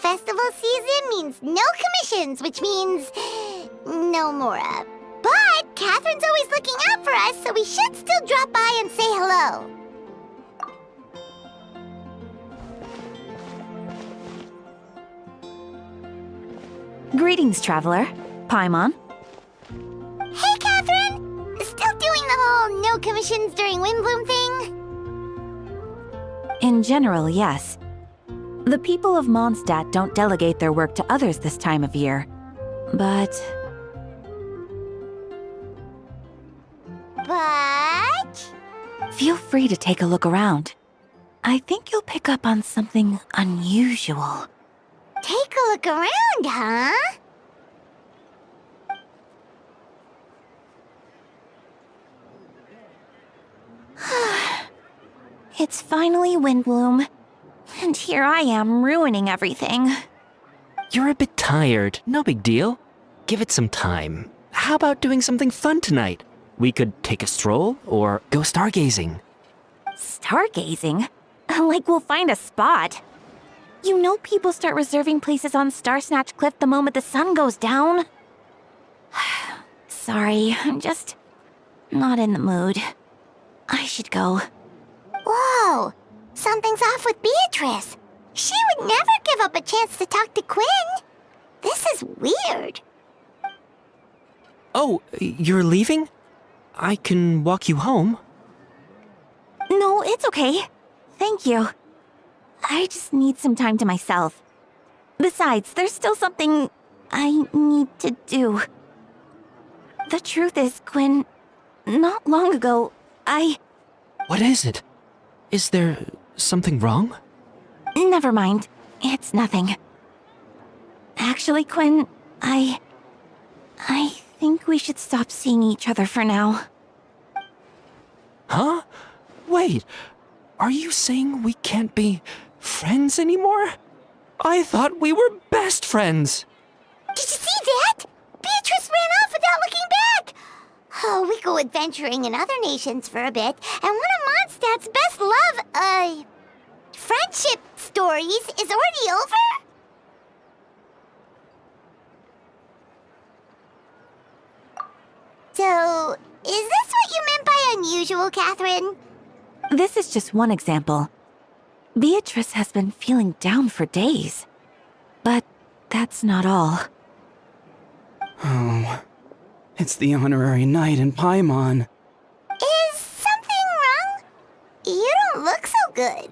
Festival season means no commissions, which means no Mora. But Catherine's always looking out for us, so we should still drop by and say hello. Greetings, traveler. Paimon. Hey, Catherine! Still doing the whole no commissions during Windbloom thing? In general, yes. The people of Mondstadt don't delegate their work to others this time of year. But Feel feel free to take a look around. I think you'll pick up on something unusual. Take a look around, huh? It's finally Windbloom. And here I am ruining everything. You're a bit tired, no big deal. Give it some time. How about doing something fun tonight? We could take a stroll or go stargazing. Stargazing? Like we'll find a spot. You know people start reserving places on Starsnatch Cliff the moment the sun goes down. Sorry, I'm just not in the mood. I should go. Whoa! Something's off with Beatrice. She would never give up a chance to talk to Quinn. This is weird. Oh, you're leaving? I can walk you home. No, it's okay. Thank you. I just need some time to myself. Besides, there's still something I need to do. The truth is, Quinn, not long ago, What is it? Is there something wrong? Never mind. It's nothing. Actually, Quinn, I think we should stop seeing each other for now. Huh? Wait, are you saying we can't be friends anymore? I thought we were best friends. Did you see that? Beatrice ran off without looking back. Oh, we go adventuring in other nations for a bit, and one of Mondstadt's best friendship stories is already over? So, is this what you meant by unusual, Catherine? This is just one example. Beatrice has been feeling down for days. But that's not all. Oh, it's the honorary knight in Paimon. Is something wrong? You don't look so good.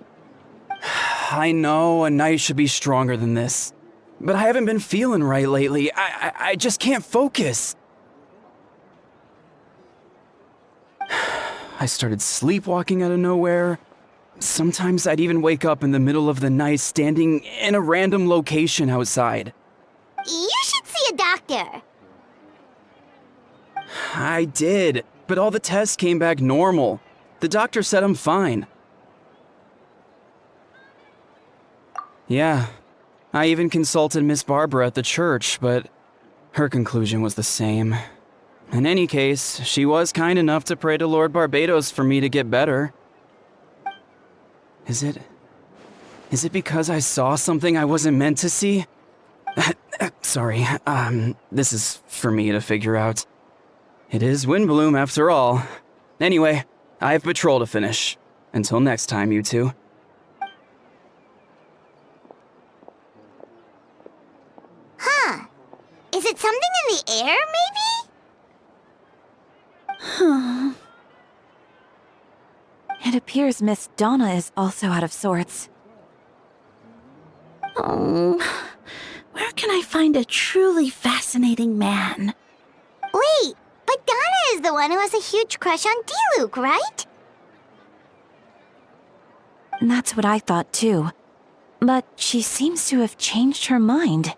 I know a knight should be stronger than this, but I haven't been feeling right lately. I just can't focus. I started sleepwalking out of nowhere. Sometimes I'd even wake up in the middle of the night standing in a random location outside. You should see a doctor. I did, but all the tests came back normal. The doctor said I'm fine. Yeah, I even consulted Miss Barbara at the church, but her conclusion was the same. In any case, she was kind enough to pray to Lord Barbados for me to get better. Is it because I saw something I wasn't meant to see? Sorry, this is for me to figure out. It is Windbloom after all. Anyway, I have patrol to finish. Until next time, you two. Huh. Is it something in the air, maybe? It appears Miss Donna is also out of sorts. Oh, where can I find a truly fascinating man? Wait, but Donna is the one who has a huge crush on Diluc, right? That's what I thought too. But she seems to have changed her mind.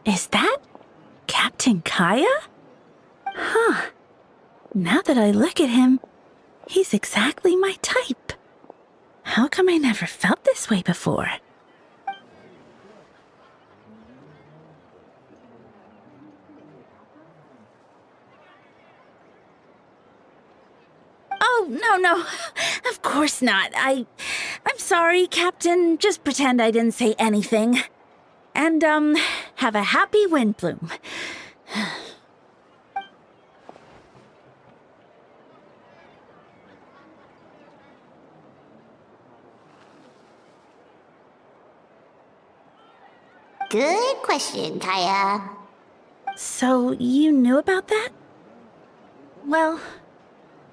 Is that Captain Kaeya? Huh. Now that I look at him, he's exactly my type. How come I never felt this way before? Oh, no. Of course not. I'm sorry, Captain. Just pretend I didn't say anything. And, have a happy Windbloom. Good question, Kaeya. So, you knew about that? Well,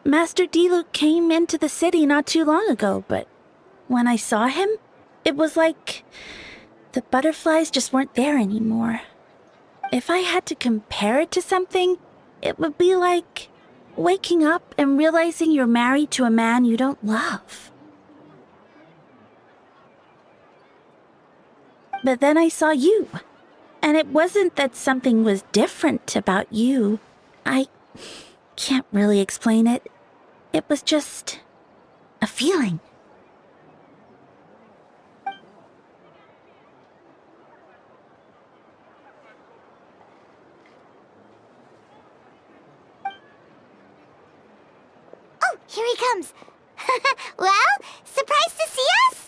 Master Diluc came into the city not too long ago, but when I saw him, it was like the butterflies just weren't there anymore. If I had to compare it to something, it would be like waking up and realizing you're married to a man you don't love. But then I saw you, and it wasn't that something was different about you. I can't really explain it. It was just a feeling. Oh, here he comes. Well, surprised to see us?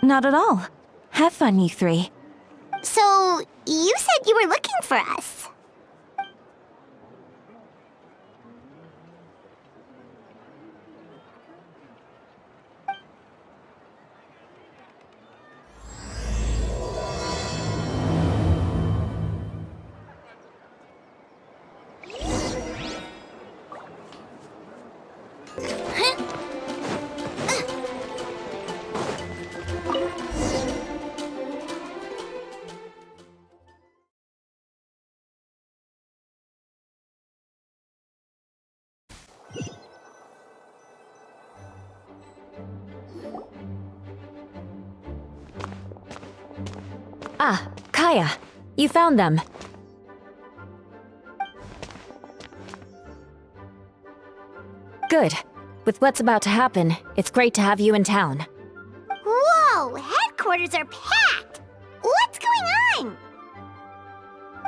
Not at all. Have fun, you three. So, you said you were looking for us. Ah, Kaeya, you found them. Good. With what's about to happen, it's great to have you in town. Whoa, headquarters are packed! What's going on?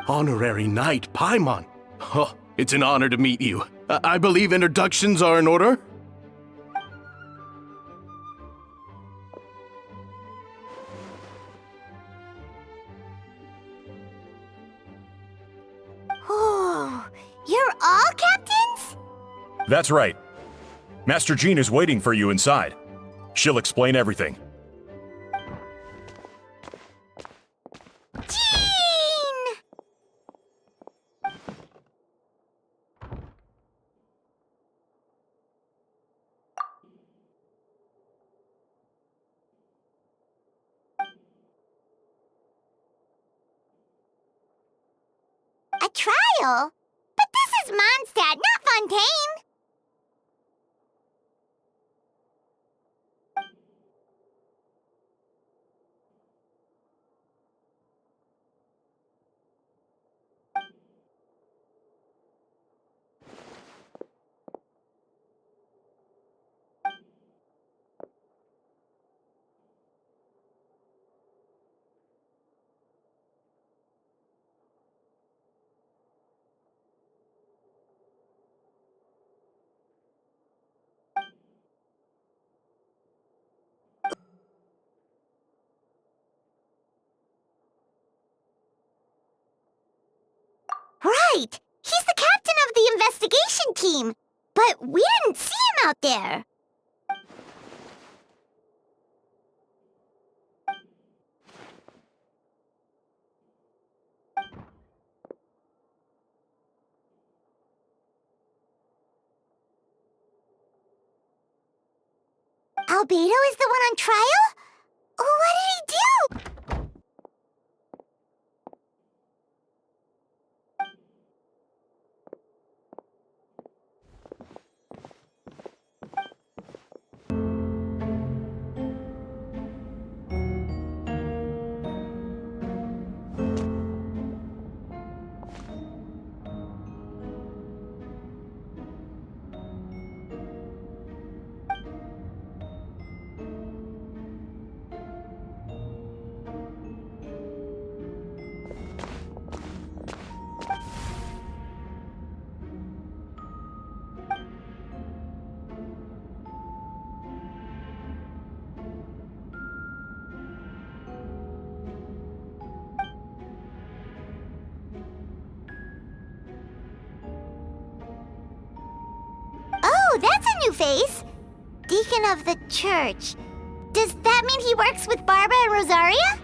Honorary Knight Paimon. Oh, it's an honor to meet you. I believe introductions are in order? Oh, you're all captains? That's right. Master Jean is waiting for you inside. She'll explain everything. Jean! A trial? But this is Mondstadt, not Fontaine! Right! He's the captain of the investigation team! But we didn't see him out there! Albedo is the one on trial? What did he do? Oh, that's a new face! Deacon of the church. Does that mean he works with Barbara and Rosaria?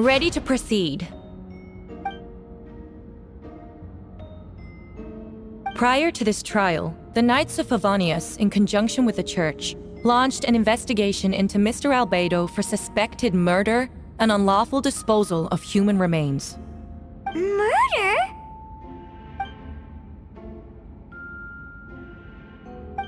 Ready to proceed. Prior to this trial, the Knights of Favonius, in conjunction with the church, launched an investigation into Mr. Albedo for suspected murder and unlawful disposal of human remains. Murder?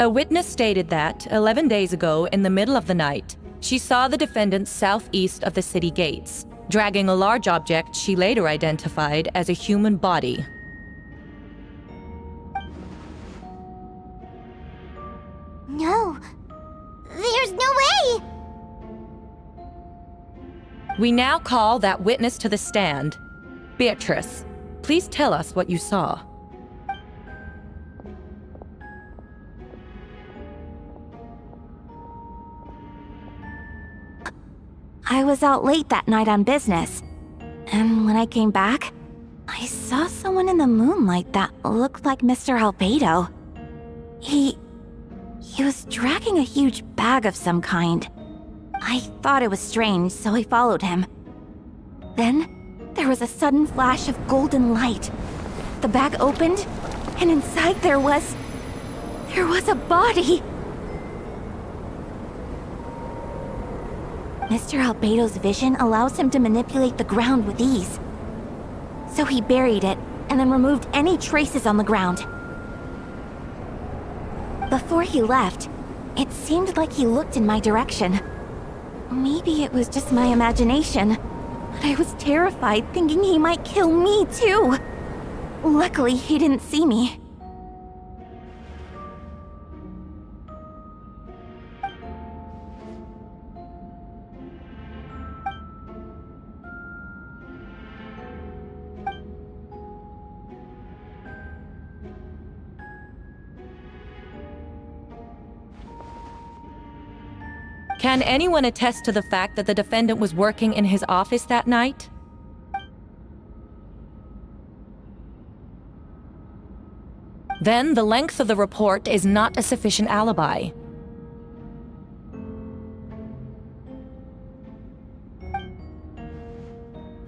A witness stated that, 11 days ago, in the middle of the night, she saw the defendant southeast of the city gates, dragging a large object she later identified as a human body. No. There's no way! We now call that witness to the stand. Beatrice, please tell us what you saw. I was out late that night on business, and when I came back, I saw someone in the moonlight that looked like Mr. Albedo. He was dragging a huge bag of some kind. I thought it was strange, so I followed him. Then, there was a sudden flash of golden light. The bag opened, and inside there was a body! Mr. Albedo's vision allows him to manipulate the ground with ease. So he buried it, and then removed any traces on the ground. Before he left, it seemed like he looked in my direction. Maybe it was just my imagination, but I was terrified thinking he might kill me too. Luckily, he didn't see me. Can anyone attest to the fact that the defendant was working in his office that night? Then the length of the report is not a sufficient alibi.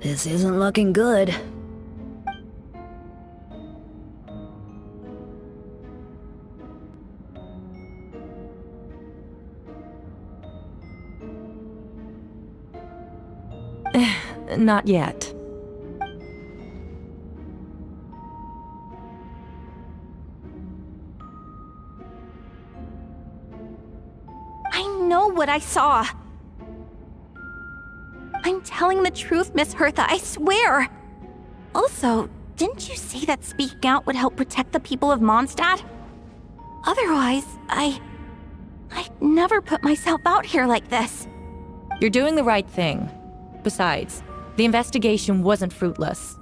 This isn't looking good. Not yet. I know what I saw. I'm telling the truth, Miss Hertha, I swear. Also, didn't you say that speaking out would help protect the people of Mondstadt? Otherwise, I'd never put myself out here like this. You're doing the right thing. Besides, the investigation wasn't fruitless.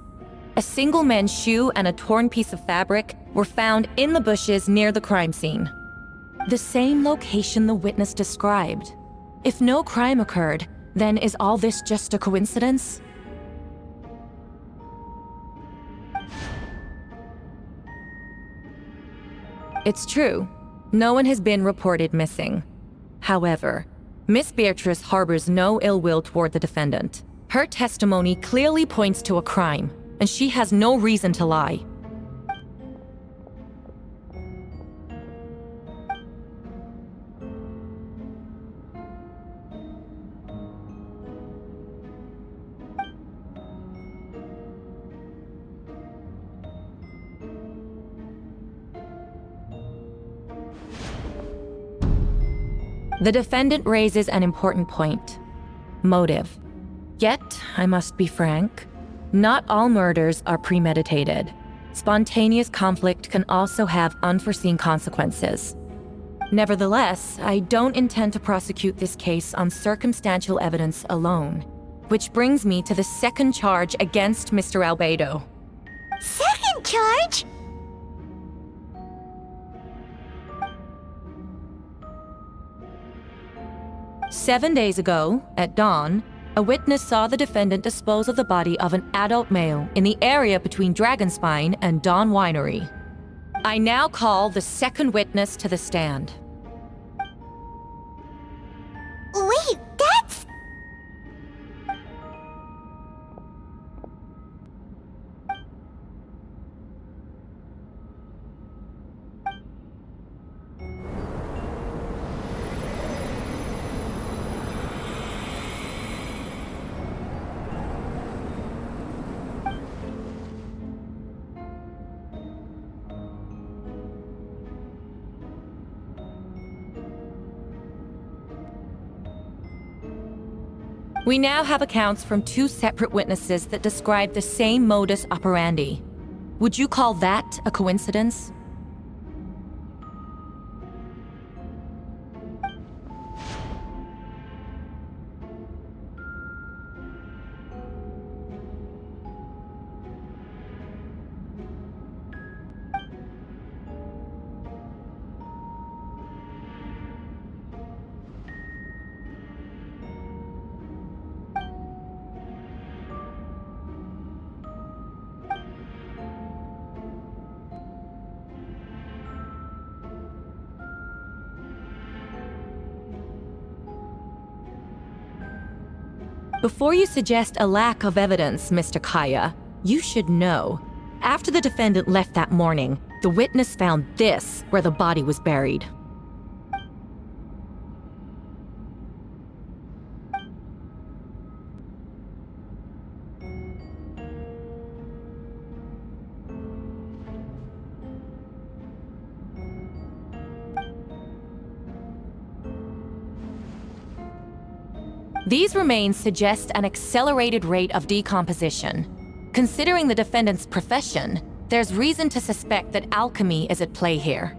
A single man's shoe and a torn piece of fabric were found in the bushes near the crime scene. The same location the witness described. If no crime occurred, then is all this just a coincidence? It's true. No one has been reported missing. However, Miss Beatrice harbors no ill will toward the defendant. Her testimony clearly points to a crime, and she has no reason to lie. The defendant raises an important point. Motive. Yet, I must be frank, not all murders are premeditated. Spontaneous conflict can also have unforeseen consequences. Nevertheless, I don't intend to prosecute this case on circumstantial evidence alone. Which brings me to the second charge against Mr. Albedo. Second charge? "7 days ago, at dawn, a witness saw the defendant dispose of the body of an adult male in the area between Dragonspine and Dawn Winery. I now call the second witness to the stand." Wait, that's... We now have accounts from 2 separate witnesses that describe the same modus operandi. Would you call that a coincidence? Before you suggest a lack of evidence, Mr. Kaeya, you should know. After the defendant left that morning, the witness found this where the body was buried. These remains suggest an accelerated rate of decomposition. Considering the defendant's profession, there's reason to suspect that alchemy is at play here.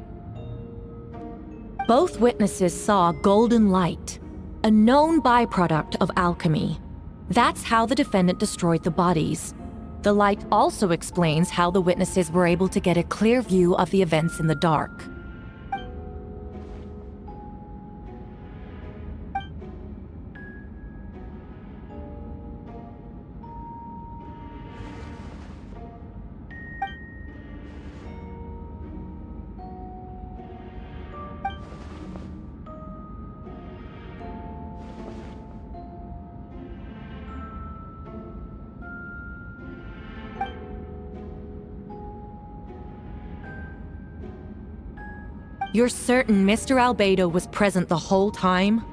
Both witnesses saw golden light, a known byproduct of alchemy. That's how the defendant destroyed the bodies. The light also explains how the witnesses were able to get a clear view of the events in the dark. You're certain Mr. Albedo was present the whole time?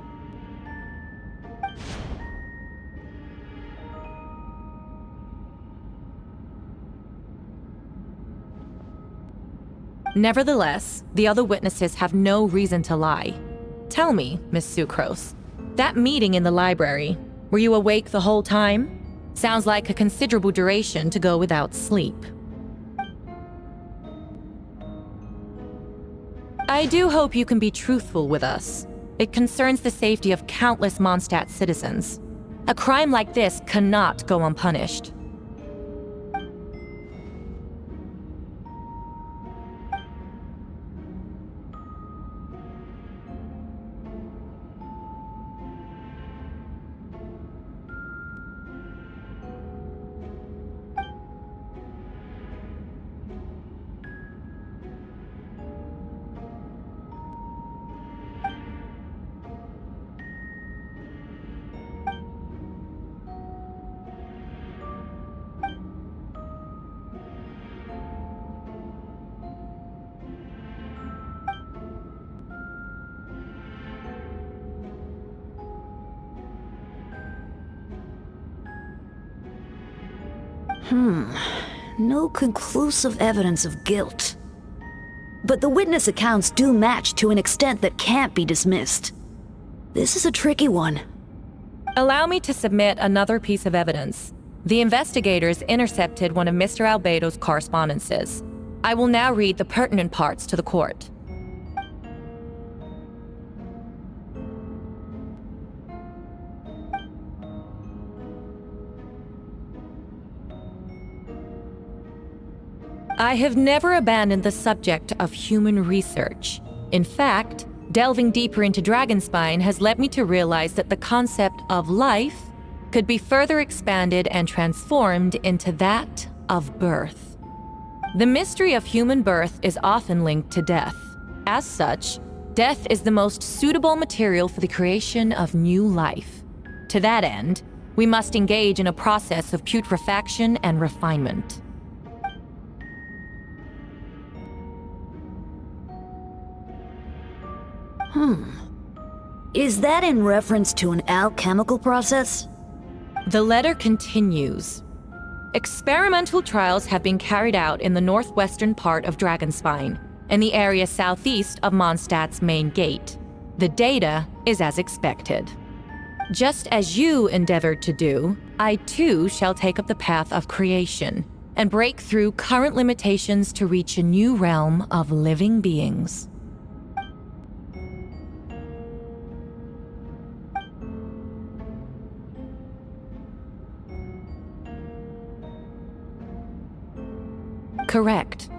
Nevertheless, the other witnesses have no reason to lie. Tell me, Miss Sucrose, that meeting in the library, were you awake the whole time? Sounds like a considerable duration to go without sleep. I do hope you can be truthful with us. It concerns the safety of countless Mondstadt citizens. A crime like this cannot go unpunished. No conclusive evidence of guilt. But the witness accounts do match to an extent that can't be dismissed. This is a tricky one. Allow me to submit another piece of evidence. The investigators intercepted one of Mr. Albedo's correspondences. I will now read the pertinent parts to the court. I have never abandoned the subject of human research. In fact, delving deeper into Dragonspine has led me to realize that the concept of life could be further expanded and transformed into that of birth. The mystery of human birth is often linked to death. As such, death is the most suitable material for the creation of new life. To that end, we must engage in a process of putrefaction and refinement. Is that in reference to an alchemical process? The letter continues. Experimental trials have been carried out in the northwestern part of Dragonspine and the area southeast of Mondstadt's main gate. The data is as expected. Just as you endeavored to do, I too shall take up the path of creation and break through current limitations to reach a new realm of living beings. Correct.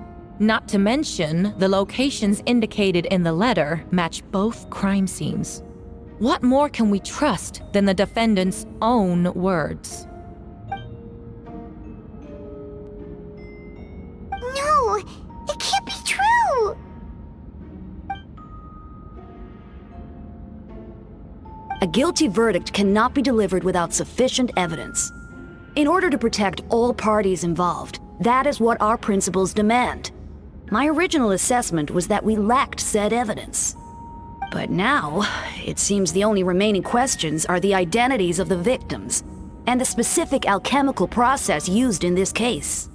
Not to mention, the locations indicated in the letter match both crime scenes. What more can we trust than the defendant's own words? No, it can't be true! A guilty verdict cannot be delivered without sufficient evidence. In order to protect all parties involved, that is what our principles demand. My original assessment was that we lacked said evidence. But now, it seems the only remaining questions are the identities of the victims and the specific alchemical process used in this case.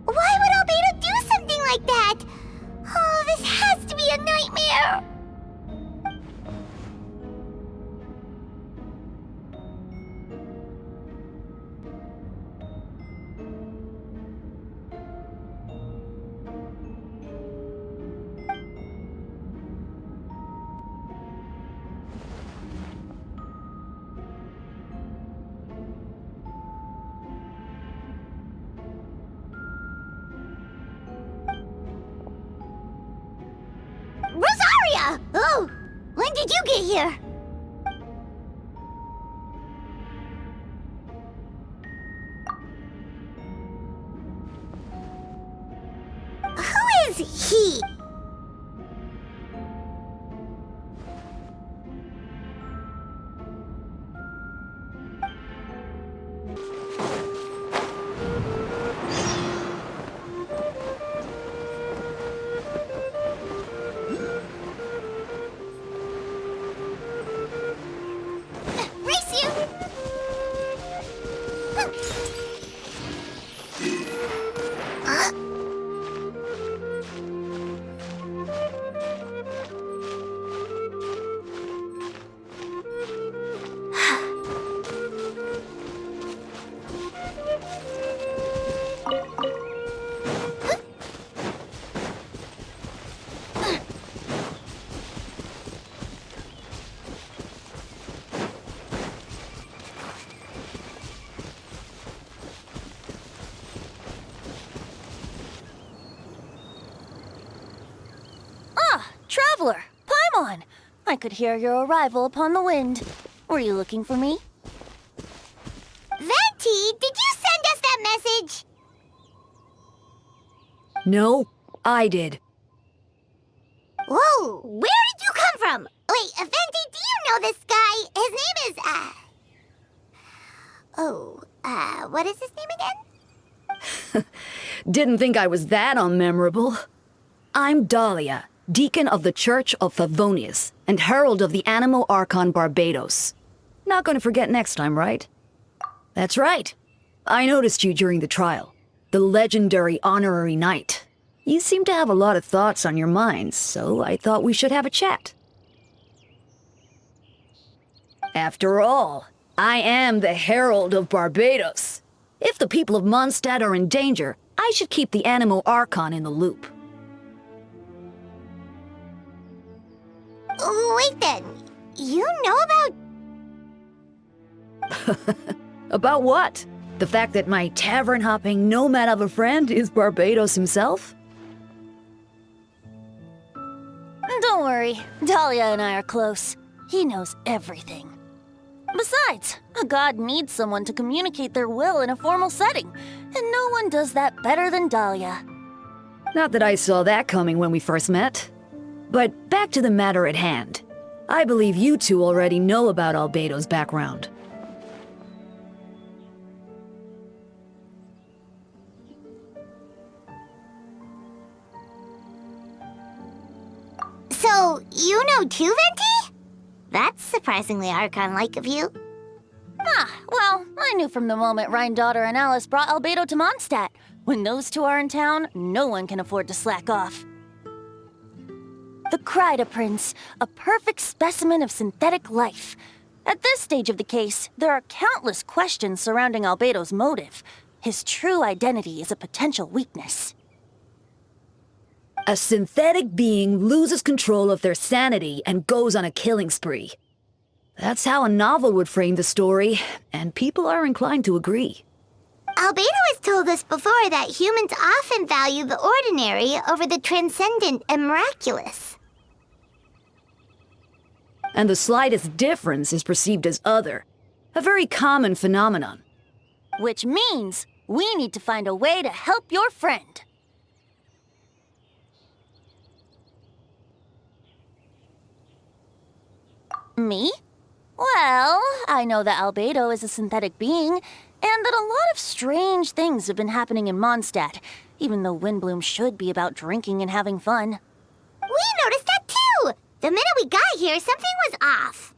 Why would Albedo do something like that? Oh, this has to be a nightmare! Rosaria! Oh, when did you get here? Who is he? traveler, Paimon. I could hear your arrival upon the wind. Were you looking for me? Venti, did you send us that message? No, I did. Whoa, where did you come from? Wait, Venti, do you know this guy? His name is, what is his name again? Didn't think I was that unmemorable. I'm Dahlia, Deacon of the Church of Favonius and Herald of the Animo Archon Barbados. Not gonna forget next time, right? That's right. I noticed you during the trial. The legendary honorary knight. You seem to have a lot of thoughts on your mind, so I thought we should have a chat. After all, I am the Herald of Barbados. If the people of Mondstadt are in danger, I should keep the Animo Archon in the loop. Wait then, you know about... About what? The fact that my tavern-hopping nomad of a friend is Barbados himself? Don't worry, Dahlia and I are close. He knows everything. Besides, a god needs someone to communicate their will in a formal setting, and no one does that better than Dahlia. Not that I saw that coming when we first met. But back to the matter at hand. I believe you two already know about Albedo's background. So, you know too, Venti? That's surprisingly Archon-like of you. Well, I knew from the moment Daughter and Alice brought Albedo to Mondstadt. When those two are in town, no one can afford to slack off. The Kaeya Prince, a perfect specimen of synthetic life. At this stage of the case, there are countless questions surrounding Albedo's motive. His true identity is a potential weakness. A synthetic being loses control of their sanity and goes on a killing spree. That's how a novel would frame the story, and people are inclined to agree. Albedo has told us before that humans often value the ordinary over the transcendent and miraculous. And the slightest difference is perceived as other. A very common phenomenon. Which means we need to find a way to help your friend. Me? Well, I know that Albedo is a synthetic being, and that a lot of strange things have been happening in Mondstadt, even though Windbloom should be about drinking and having fun. We noticed that too! The minute we got here, something was off.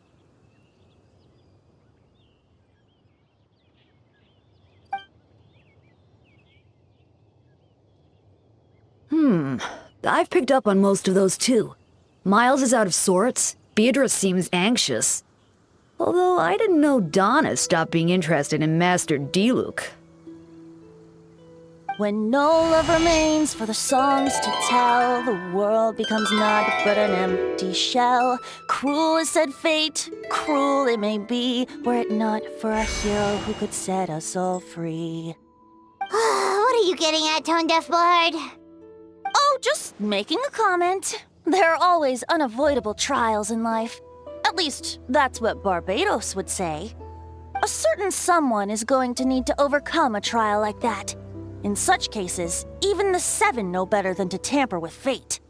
I've picked up on most of those too. Miles is out of sorts. Beatrice seems anxious. Although I didn't know Donna stopped being interested in Master Diluc. When no love remains for the songs to tell, the world becomes naught but an empty shell. Cruel is said fate, cruel it may be, were it not for a hero who could set us all free. What are you getting at, Tone Deaf Bard? Oh, just making a comment. There are always unavoidable trials in life. At least, that's what Barbados would say. A certain someone is going to need to overcome a trial like that. In such cases, even the Seven know better than to tamper with fate.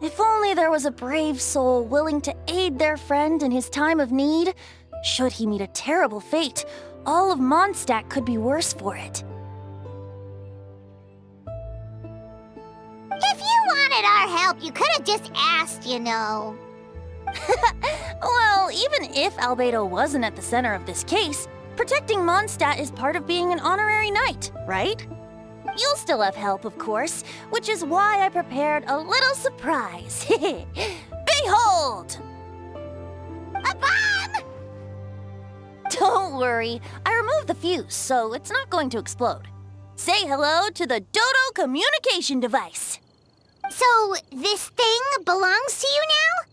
If only there was a brave soul willing to aid their friend in his time of need. Should he meet a terrible fate, all of Mondstadt could be worse for it. If you wanted our help, you could have just asked, you know. Well, even if Albedo wasn't at the center of this case, protecting Mondstadt is part of being an honorary knight, right? You'll still have help, of course, which is why I prepared a little surprise. Behold! A bomb! Don't worry, I removed the fuse, so it's not going to explode. Say hello to the Dodo communication device. So, this thing belongs to you now?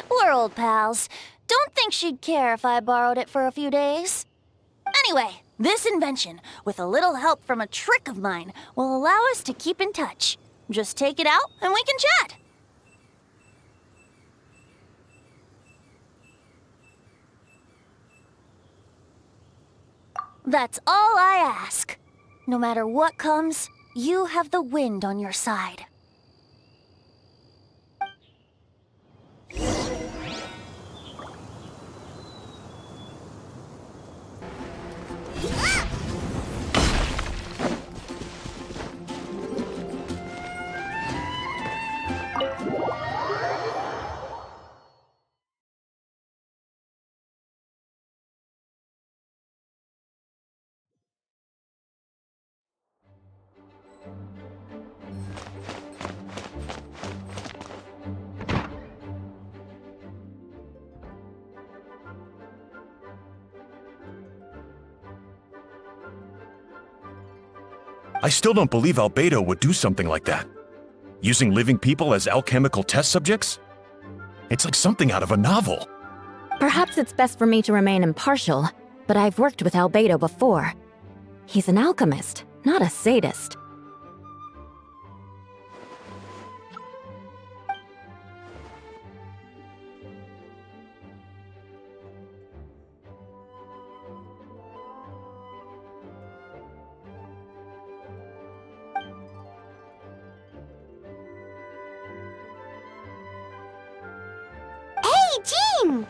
We're old pals. Don't think she'd care if I borrowed it for a few days. Anyway, this invention, with a little help from a trick of mine, will allow us to keep in touch. Just take it out and we can chat. That's all I ask. No matter what comes, you have the wind on your side. I still don't believe Albedo would do something like that. Using living people as alchemical test subjects? It's like something out of a novel. Perhaps it's best for me to remain impartial, but I've worked with Albedo before. He's an alchemist, not a sadist. Jean!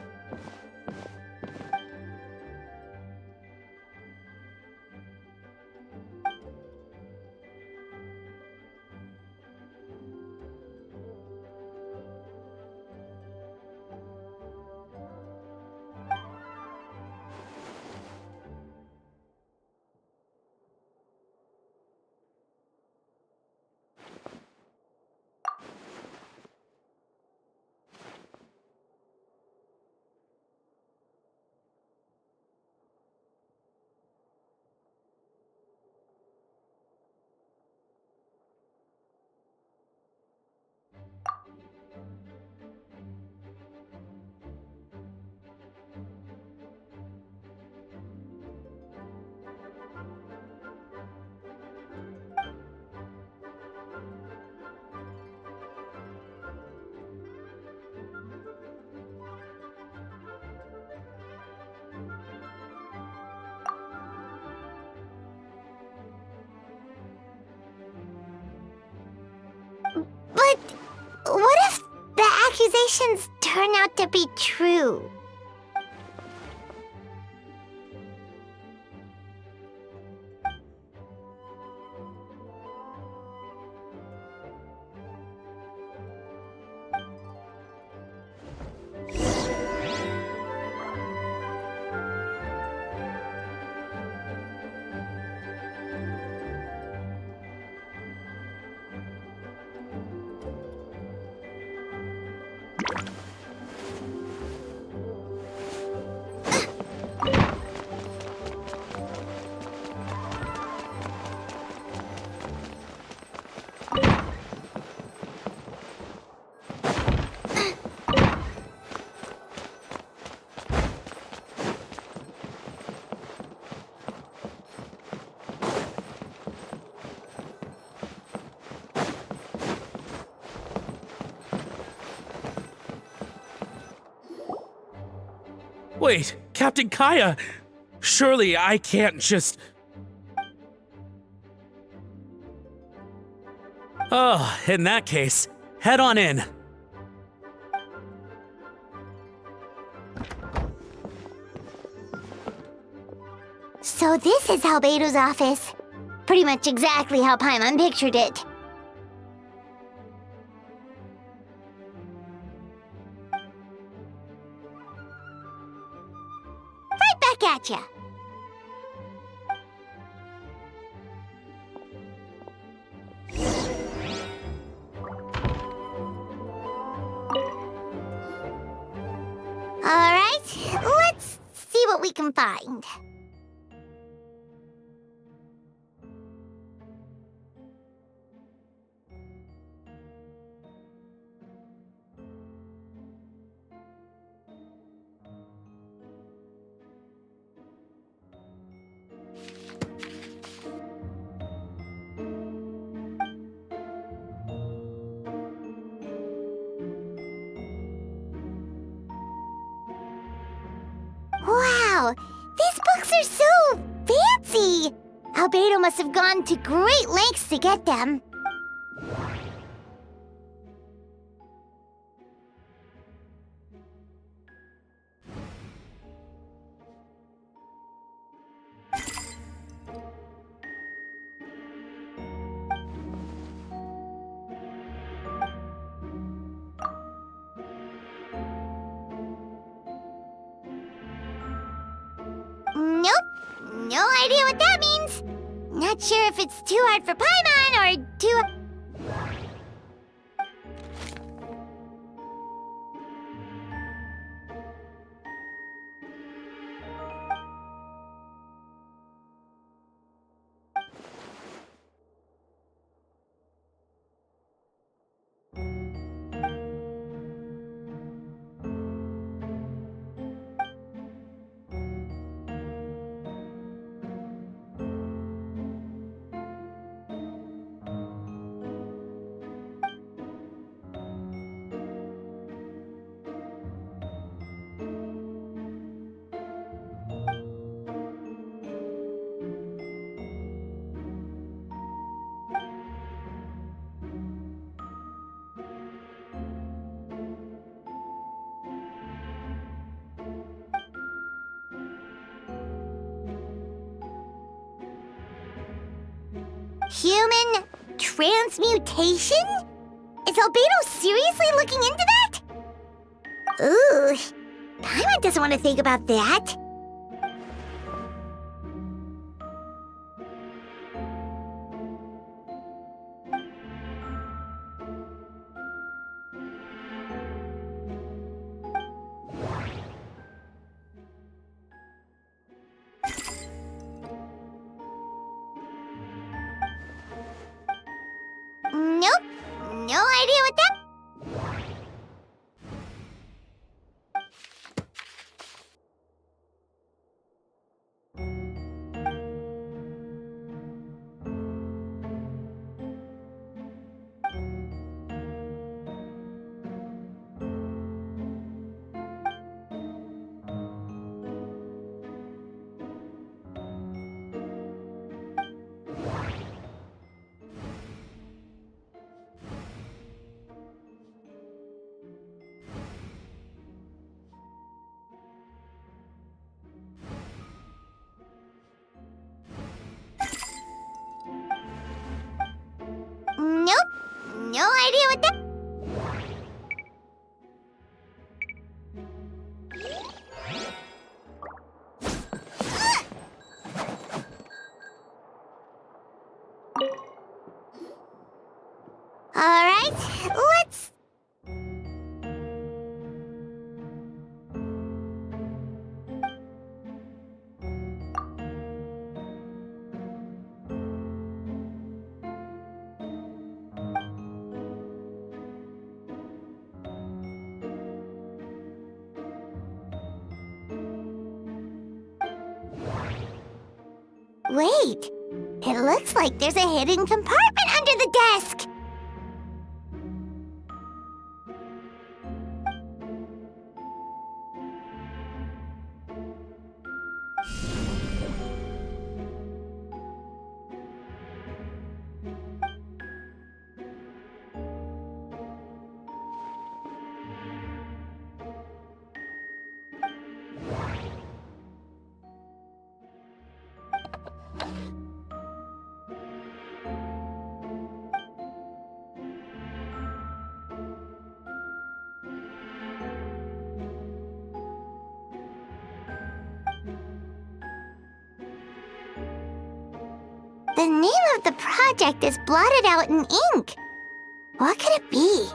But what if the accusations turn out to be true? Wait, Captain Kaeya! Surely I can't just... Oh, in that case, head on in. So this is Albedo's office. Pretty much exactly how Paimon pictured it. Right back at ya. All right, let's see what we can find. Wow! These books are so fancy! Albedo must have gone to great lengths to get them. Nope. No idea what that means. Not sure if it's too hard for Paimon or too... Human transmutation? Is Albedo seriously looking into that? Ooh, Paimon doesn't want to think about that. Nope. No idea what that... Nope. No idea what that... All right, let's... Wait, it looks like there's a hidden compartment under the desk. The name of the project is blotted out in ink. What could it be?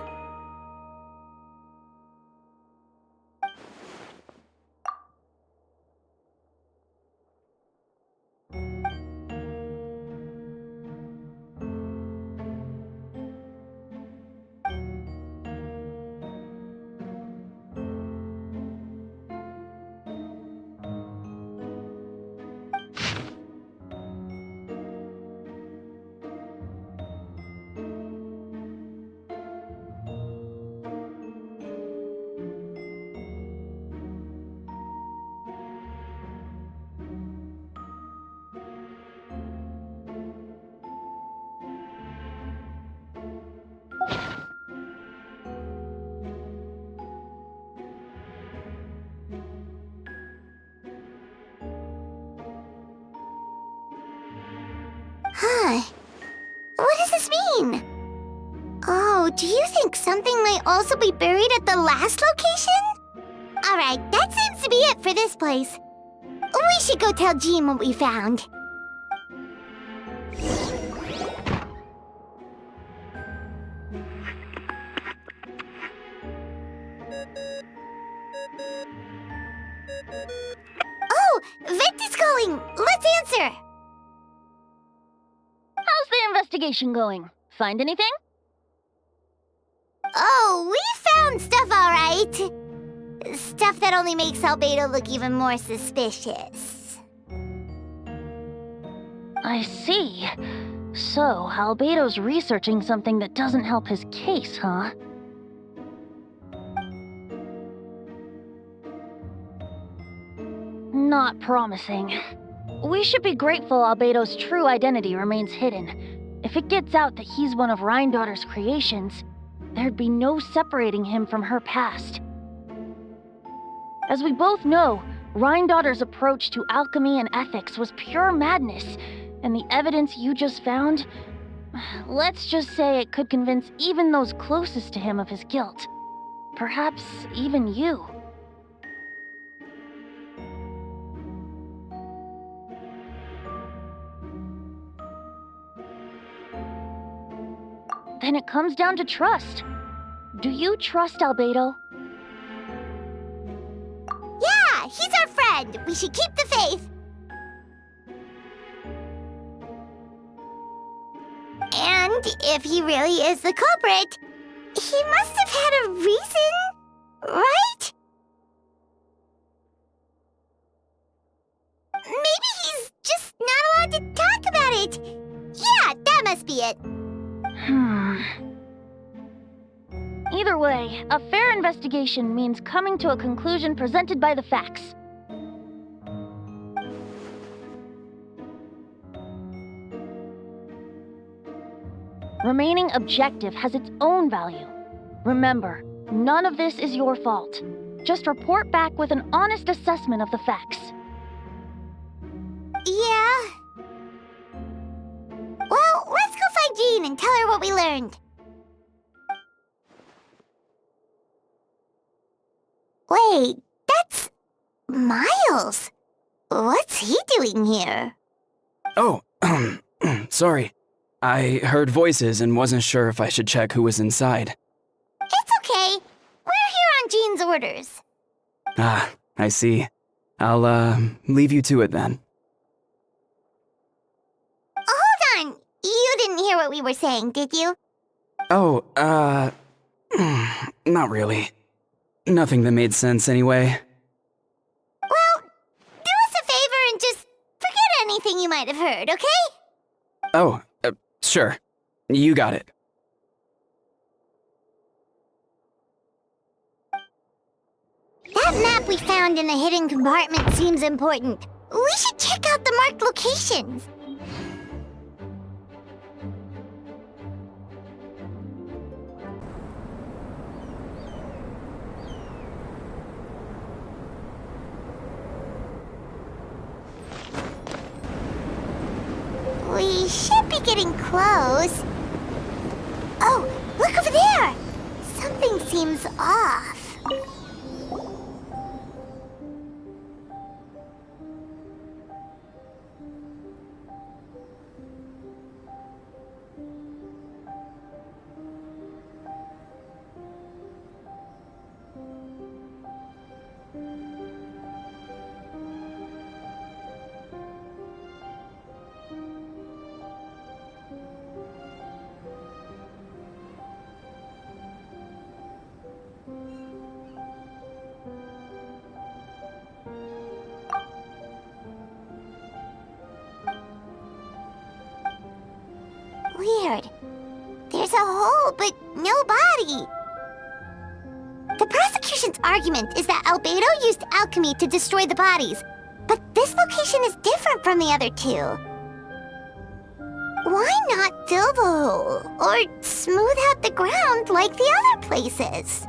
Do you think something might also be buried at the last location? Alright, that seems to be it for this place. We should go tell Jean what we found. Oh, Venti's calling! Let's answer! How's the investigation going? Find anything? Oh, we found stuff alright. Stuff that only makes Albedo look even more suspicious. I see. So, Albedo's researching something that doesn't help his case, huh? Not promising. We should be grateful Albedo's true identity remains hidden. If it gets out that he's one of Rhindaughter's creations, there'd be no separating him from her past. As we both know, Rhindaughter's approach to alchemy and ethics was pure madness, and the evidence you just found, let's just say it could convince even those closest to him of his guilt. Perhaps even you. Then it comes down to trust. Do you trust Albedo? Yeah, he's our friend. We should keep the faith. And if he really is the culprit, he must have had a reason, right? Maybe he's just not allowed to talk about it. Yeah, that must be it. Either way, a fair investigation means coming to a conclusion presented by the facts. Remaining objective has its own value. Remember, none of this is your fault. Just report back with an honest assessment of the facts. Yeah. Well, let's go find Jean and tell her what we learned. Wait, that's Miles. What's he doing here? Oh, sorry. I heard voices and wasn't sure if I should check who was inside. It's okay. We're here on Jean's orders. Ah, I see. I'll, leave you to it then. Hold on. You didn't hear what we were saying, did you? Oh, not really. Nothing that made sense anyway. Well, do us a favor and just forget anything you might have heard, okay? Oh, sure. You got it. That map we found in the hidden compartment seems important. We should check out the marked locations. We should be getting close. Oh, look over there! Something seems off. Weird. There's a hole, but no body. The prosecution's argument is that Albedo used alchemy to destroy the bodies, but this location is different from the other two. Why not fill the hole, or smooth out the ground like the other places?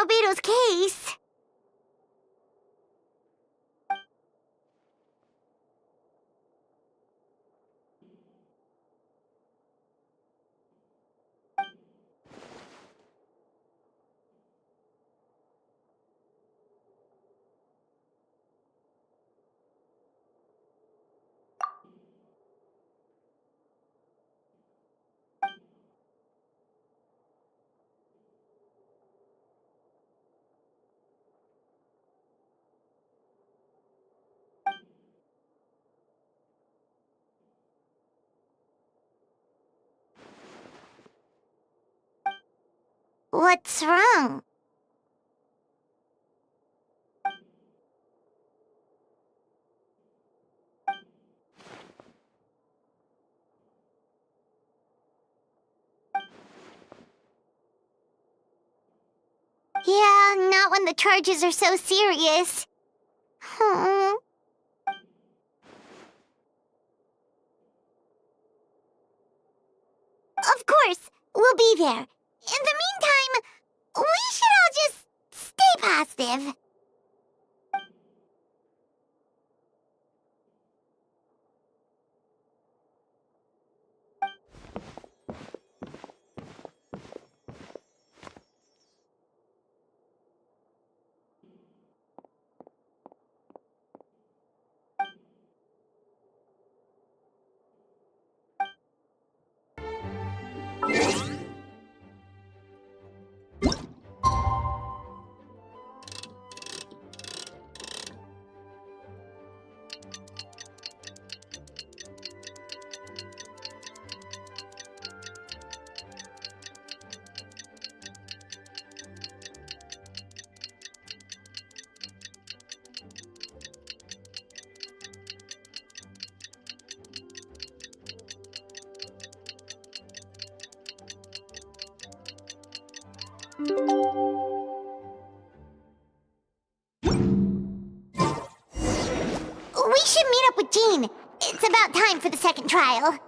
Albedo's case. What's wrong? Yeah, not when the charges are so serious. Hmm. Of course, we'll be there. In the meantime, we should all just stay positive. We should meet up with Jean. It's about time for the second trial.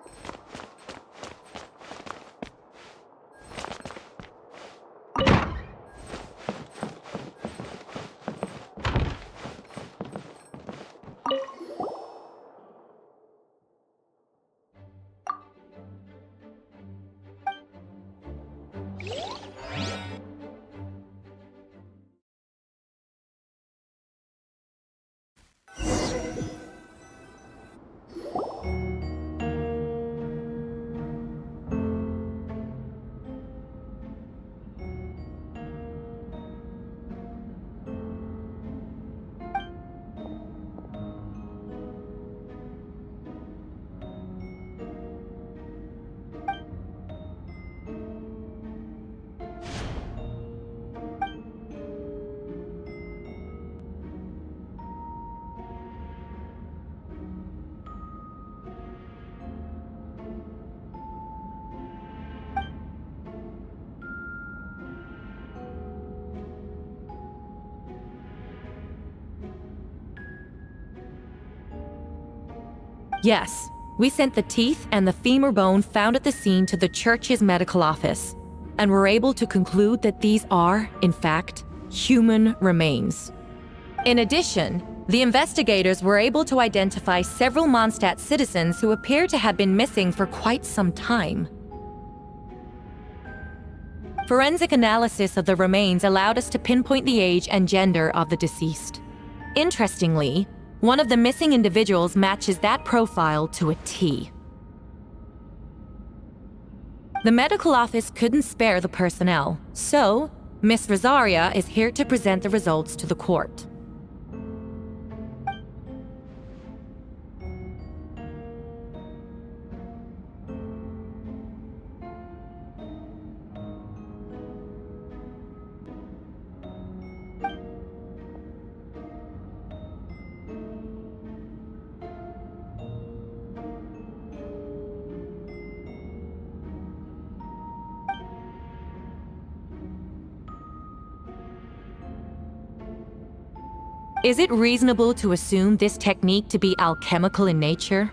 Yes, we sent the teeth and the femur bone found at the scene to the church's medical office, and were able to conclude that these are, in fact, human remains. In addition, the investigators were able to identify several Mondstadt citizens who appear to have been missing for quite some time. Forensic analysis of the remains allowed us to pinpoint the age and gender of the deceased. Interestingly, one of the missing individuals matches that profile to a T. The medical office couldn't spare the personnel, so Miss Rosaria is here to present the results to the court. Is it reasonable to assume this technique to be alchemical in nature?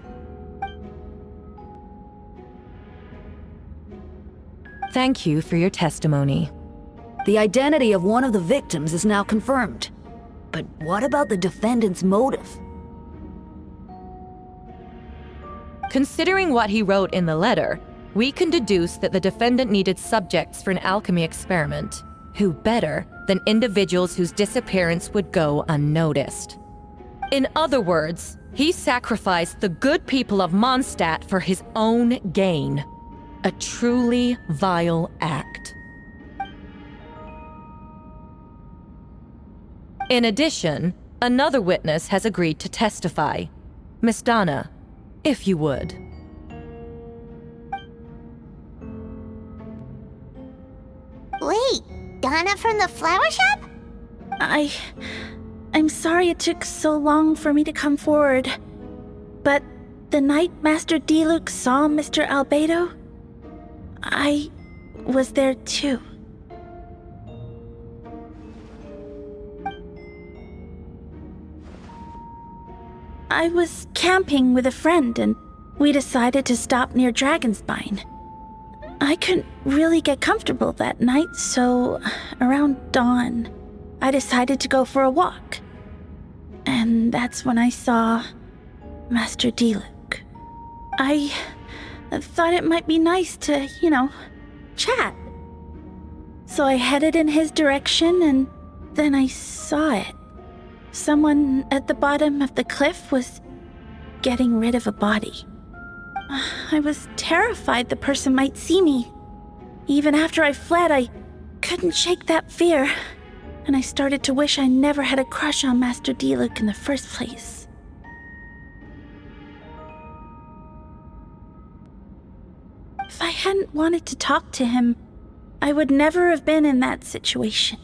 Thank you for your testimony. The identity of one of the victims is now confirmed. But what about the defendant's motive? Considering what he wrote in the letter, we can deduce that the defendant needed subjects for an alchemy experiment. Who better than individuals whose disappearance would go unnoticed? In other words, he sacrificed the good people of Mondstadt for his own gain. A truly vile act. In addition, another witness has agreed to testify. Miss Donna, if you would. Wait, Donna from the flower shop? I'm sorry it took so long for me to come forward. But the night Master Diluc saw Mr. Albedo, I was there too. I was camping with a friend and we decided to stop near Dragonspine. I couldn't really get comfortable that night, so around dawn, I decided to go for a walk. And that's when I saw Master Diluc. I thought it might be nice to, chat. So I headed in his direction and then I saw it. Someone at the bottom of the cliff was getting rid of a body. I was terrified the person might see me. Even after I fled, I couldn't shake that fear, and I started to wish I never had a crush on Master Diluc in the first place. If I hadn't wanted to talk to him, I would never have been in that situation.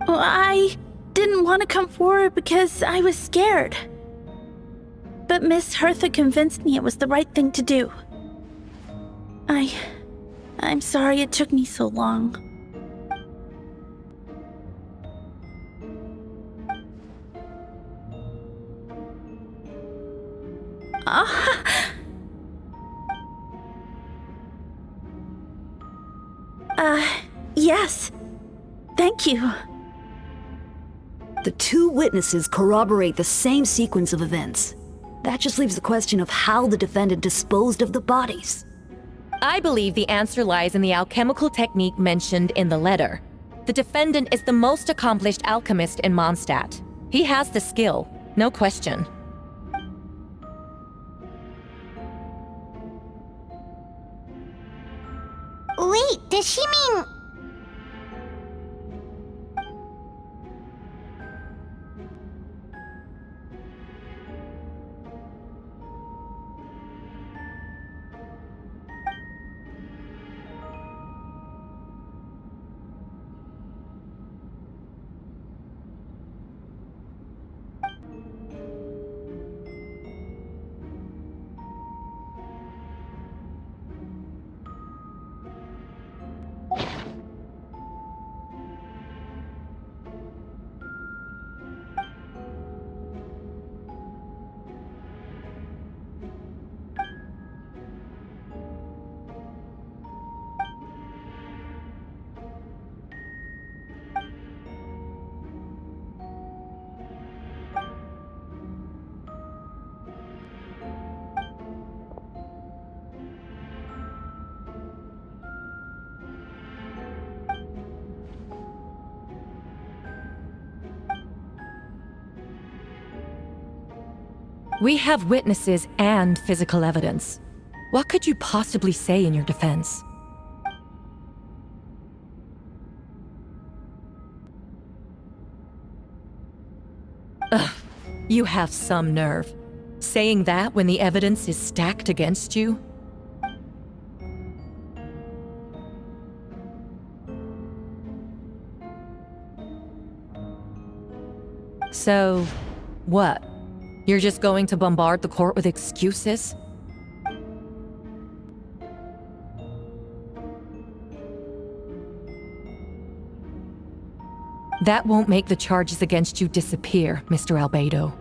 Well, I didn't want to come forward because I was scared. But Miss Hertha convinced me it was the right thing to do. I'm sorry it took me so long. Yes. Thank you. The two witnesses corroborate the same sequence of events. That just leaves the question of how the defendant disposed of the bodies. I believe the answer lies in the alchemical technique mentioned in the letter. The defendant is the most accomplished alchemist in Mondstadt. He has the skill, no question. Wait, does she mean... We have witnesses and physical evidence. What could you possibly say in your defense? Ugh, you have some nerve. Saying that when the evidence is stacked against you? So, what? You're just going to bombard the court with excuses? That won't make the charges against you disappear, Mr. Albedo.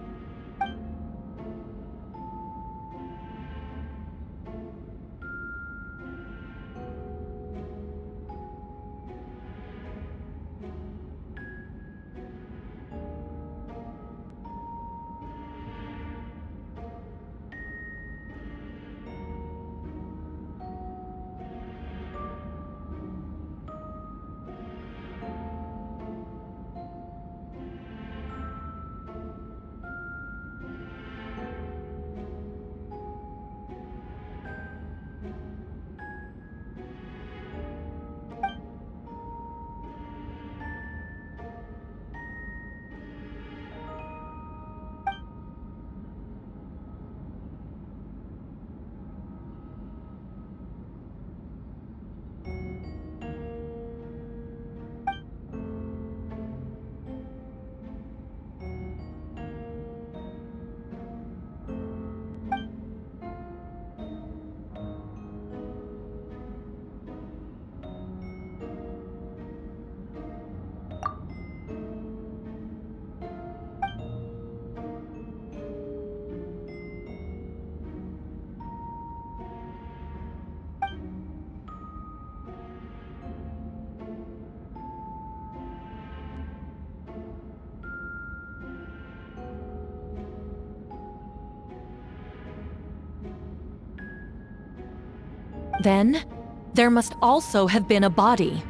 Then, there must also have been a body.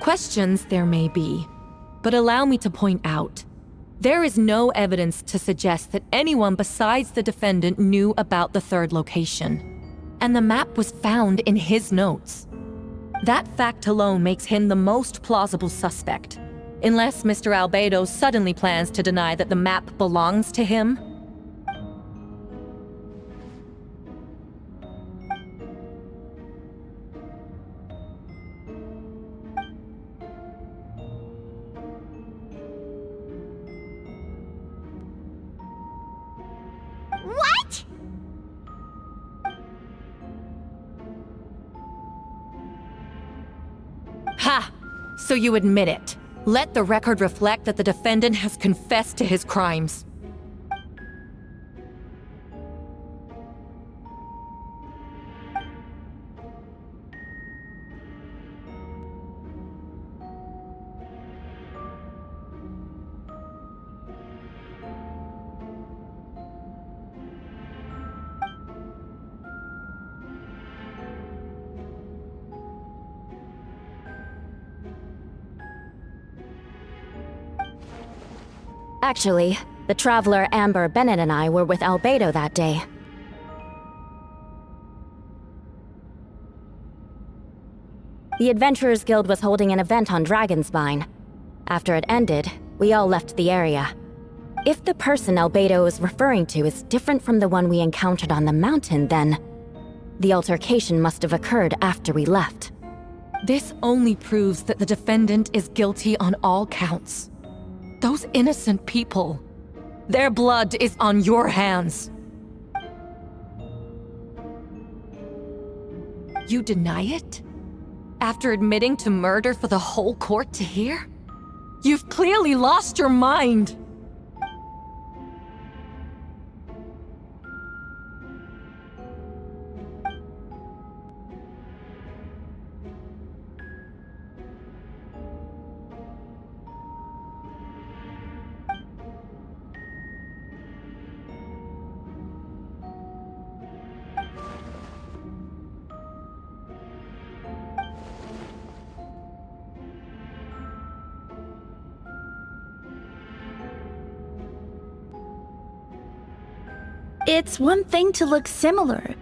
Questions there may be, but allow me to point out, there is no evidence to suggest that anyone besides the defendant knew about the third location, and the map was found in his notes. That fact alone makes him the most plausible suspect, unless Mr. Albedo suddenly plans to deny that the map belongs to him. So you admit it. Let the record reflect that the defendant has confessed to his crimes. Actually, the traveler Amber, Bennett, and I were with Albedo that day. The Adventurers Guild was holding an event on Dragonspine. After it ended, we all left the area. If the person Albedo is referring to is different from the one we encountered on the mountain, then the altercation must have occurred after we left. This only proves that the defendant is guilty on all counts. Those innocent people, their blood is on your hands. You deny it? After admitting to murder for the whole court to hear? You've clearly lost your mind! It's one thing to look similar,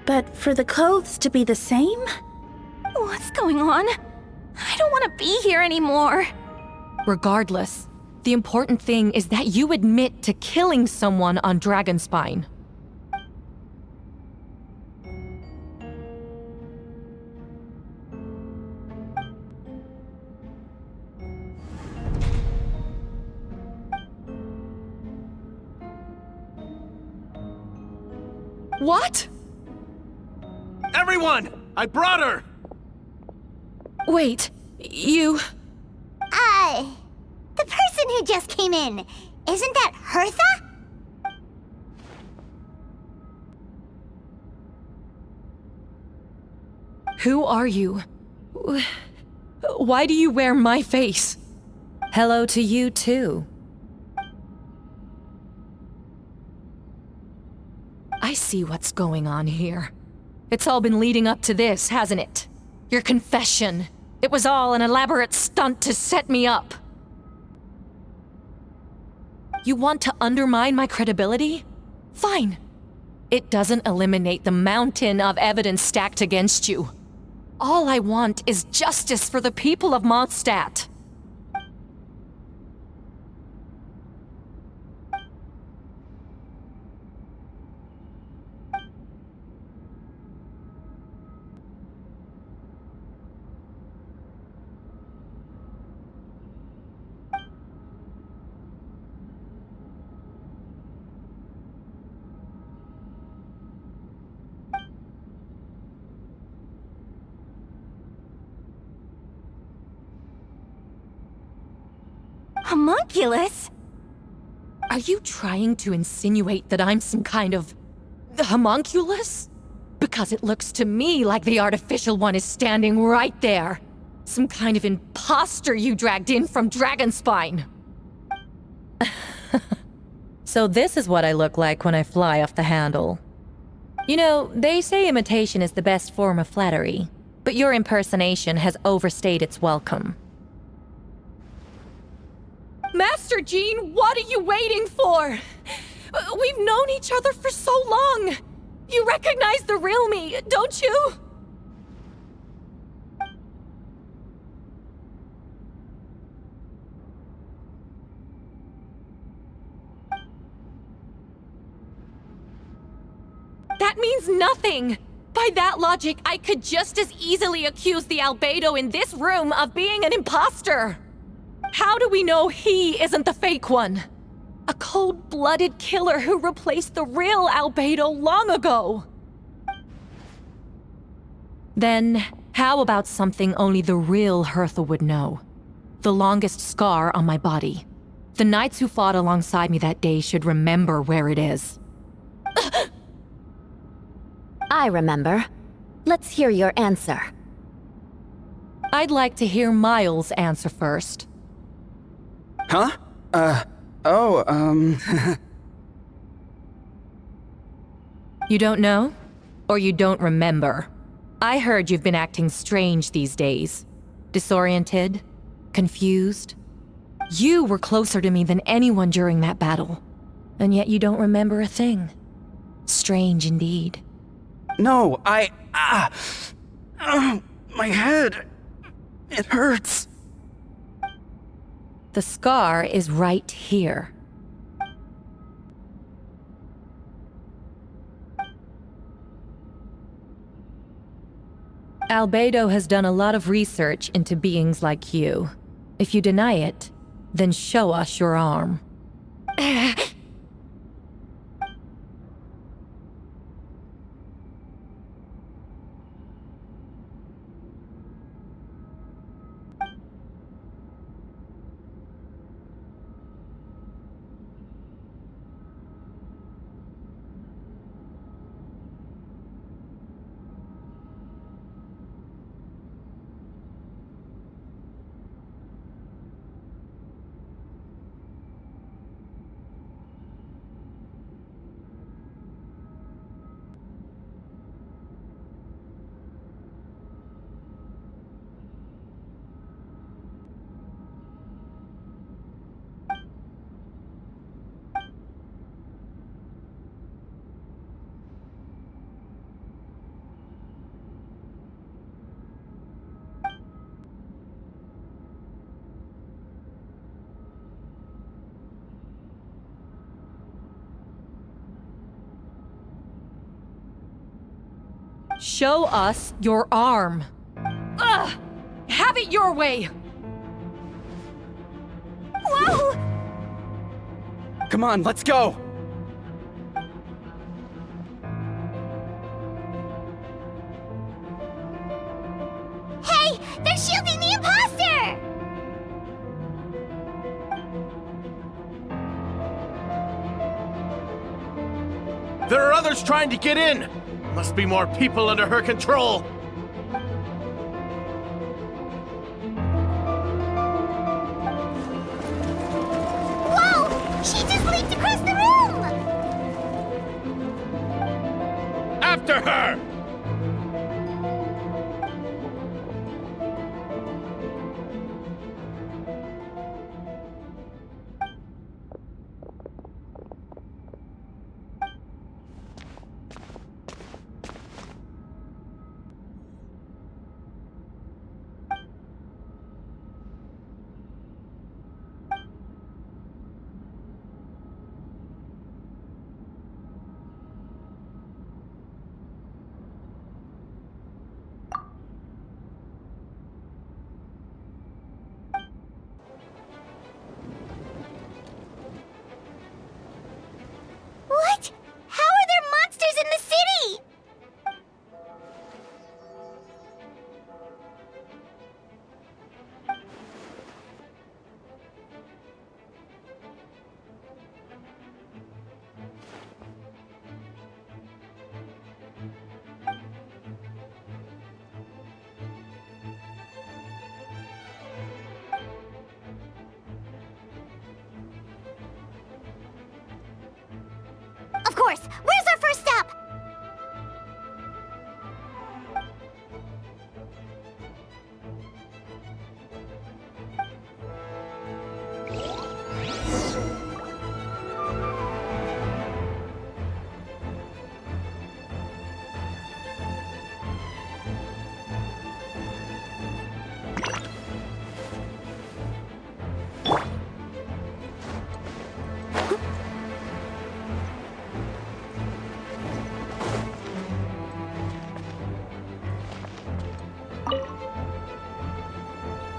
but for the clothes to be the same? What's going on? I don't want to be here anymore. Regardless, the important thing is that you admit to killing someone on Dragonspine. What? Everyone! I brought her! Wait, you... The person who just came in, isn't that Hertha? Who are you? Why do you wear my face? Hello to you, too. I see what's going on here. It's all been leading up to this, hasn't it? Your confession. It was all an elaborate stunt to set me up. You want to undermine my credibility? Fine. It doesn't eliminate the mountain of evidence stacked against you. All I want is justice for the people of Mondstadt. Homunculus? Are you trying to insinuate that I'm some kind of... homunculus? Because it looks to me like the artificial one is standing right there. Some kind of imposter you dragged in from Dragonspine. So this is what I look like when I fly off the handle. You know, they say imitation is the best form of flattery, but your impersonation has overstayed its welcome. Master Jean, what are you waiting for? We've known each other for so long. You recognize the real me, don't you? That means nothing. By that logic, I could just as easily accuse the Albedo in this room of being an imposter. How do we know he isn't the fake one? A cold-blooded killer who replaced the real Albedo long ago. Then, How about something only the real Hertha would know? The longest scar on my body. The knights who fought alongside me that day should remember where it is. I remember. Let's hear your answer. I'd like to hear Miles' answer first. Huh? You don't know? Or you don't remember? I heard you've been acting strange these days. Disoriented? Confused? You were closer to me than anyone during that battle. And yet you don't remember a thing. Strange indeed. No, my head. It hurts. The scar is right here. Albedo has done a lot of research into beings like you. If you deny it, then show us your arm. Show us your arm. Ugh! Have it your way! Whoa! Come on, let's go! Hey! They're shielding the imposter! There are others trying to get in! Must be more people under her control! Whoa! She just leaped across the room! After her! What? How are there monsters in the city? Of course! Where's our first stop?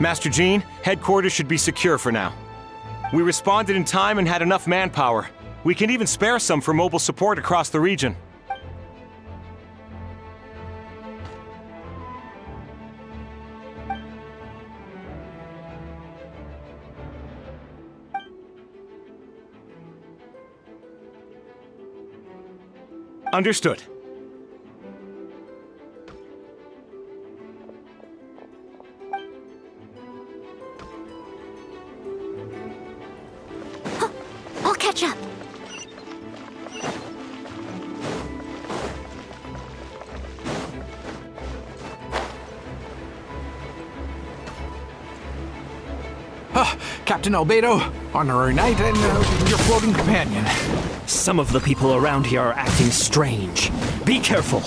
Master Jean, headquarters should be secure for now. We responded in time and had enough manpower. We can even spare some for mobile support across the region. Understood. I'll catch up. Captain Albedo, honorary knight, and your floating companion. Some of the people around here are acting strange. Be careful.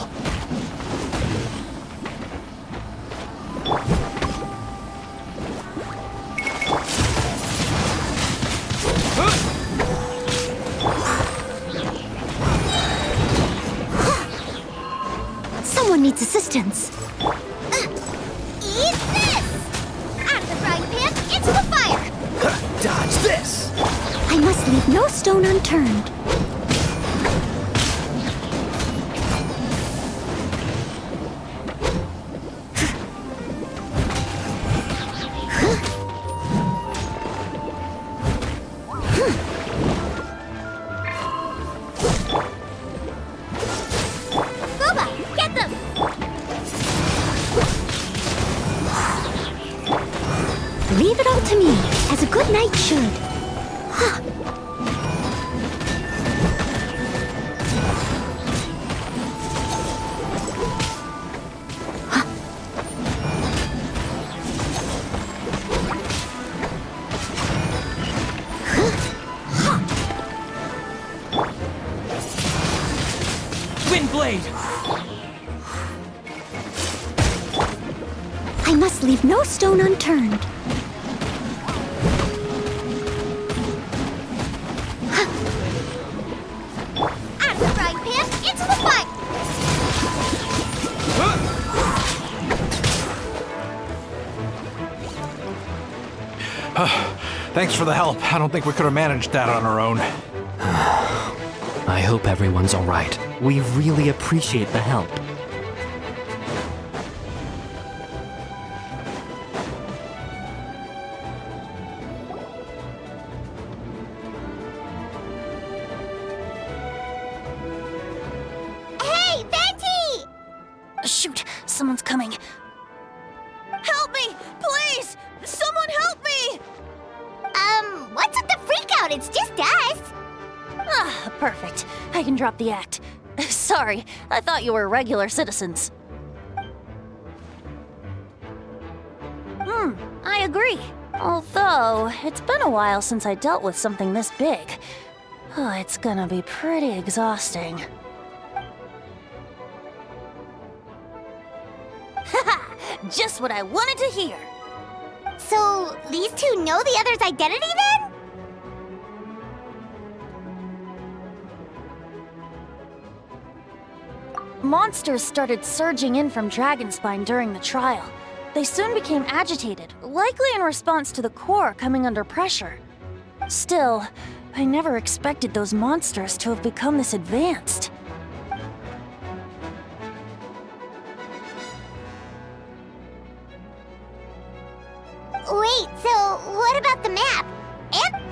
Someone needs assistance. Eat this! Out of the frying pan, into the fire! Dodge this! I must leave no stone unturned. Booba, get them! Leave it all to me, as a good knight should. Windblade! I must leave no stone unturned. Out of the frying pan, into the fire! Thanks for the help. I don't think we could have managed that on our own. I hope everyone's alright. We really appreciate the help. Hey, Venti! Shoot, someone's coming. Help me! Please! Someone help me! What's with the freakout? It's just us. Ah, perfect. I can drop the act. Sorry, I thought you were regular citizens. I agree. Although, it's been a while since I dealt with something this big. Oh, it's gonna be pretty exhausting. Haha! Just what I wanted to hear! So, these two know the other's identity then? Monsters started surging in from Dragonspine during the trial. They soon became agitated, likely in response to the core coming under pressure. Still, I never expected those monsters to have become this advanced. Wait, so what about the map? And...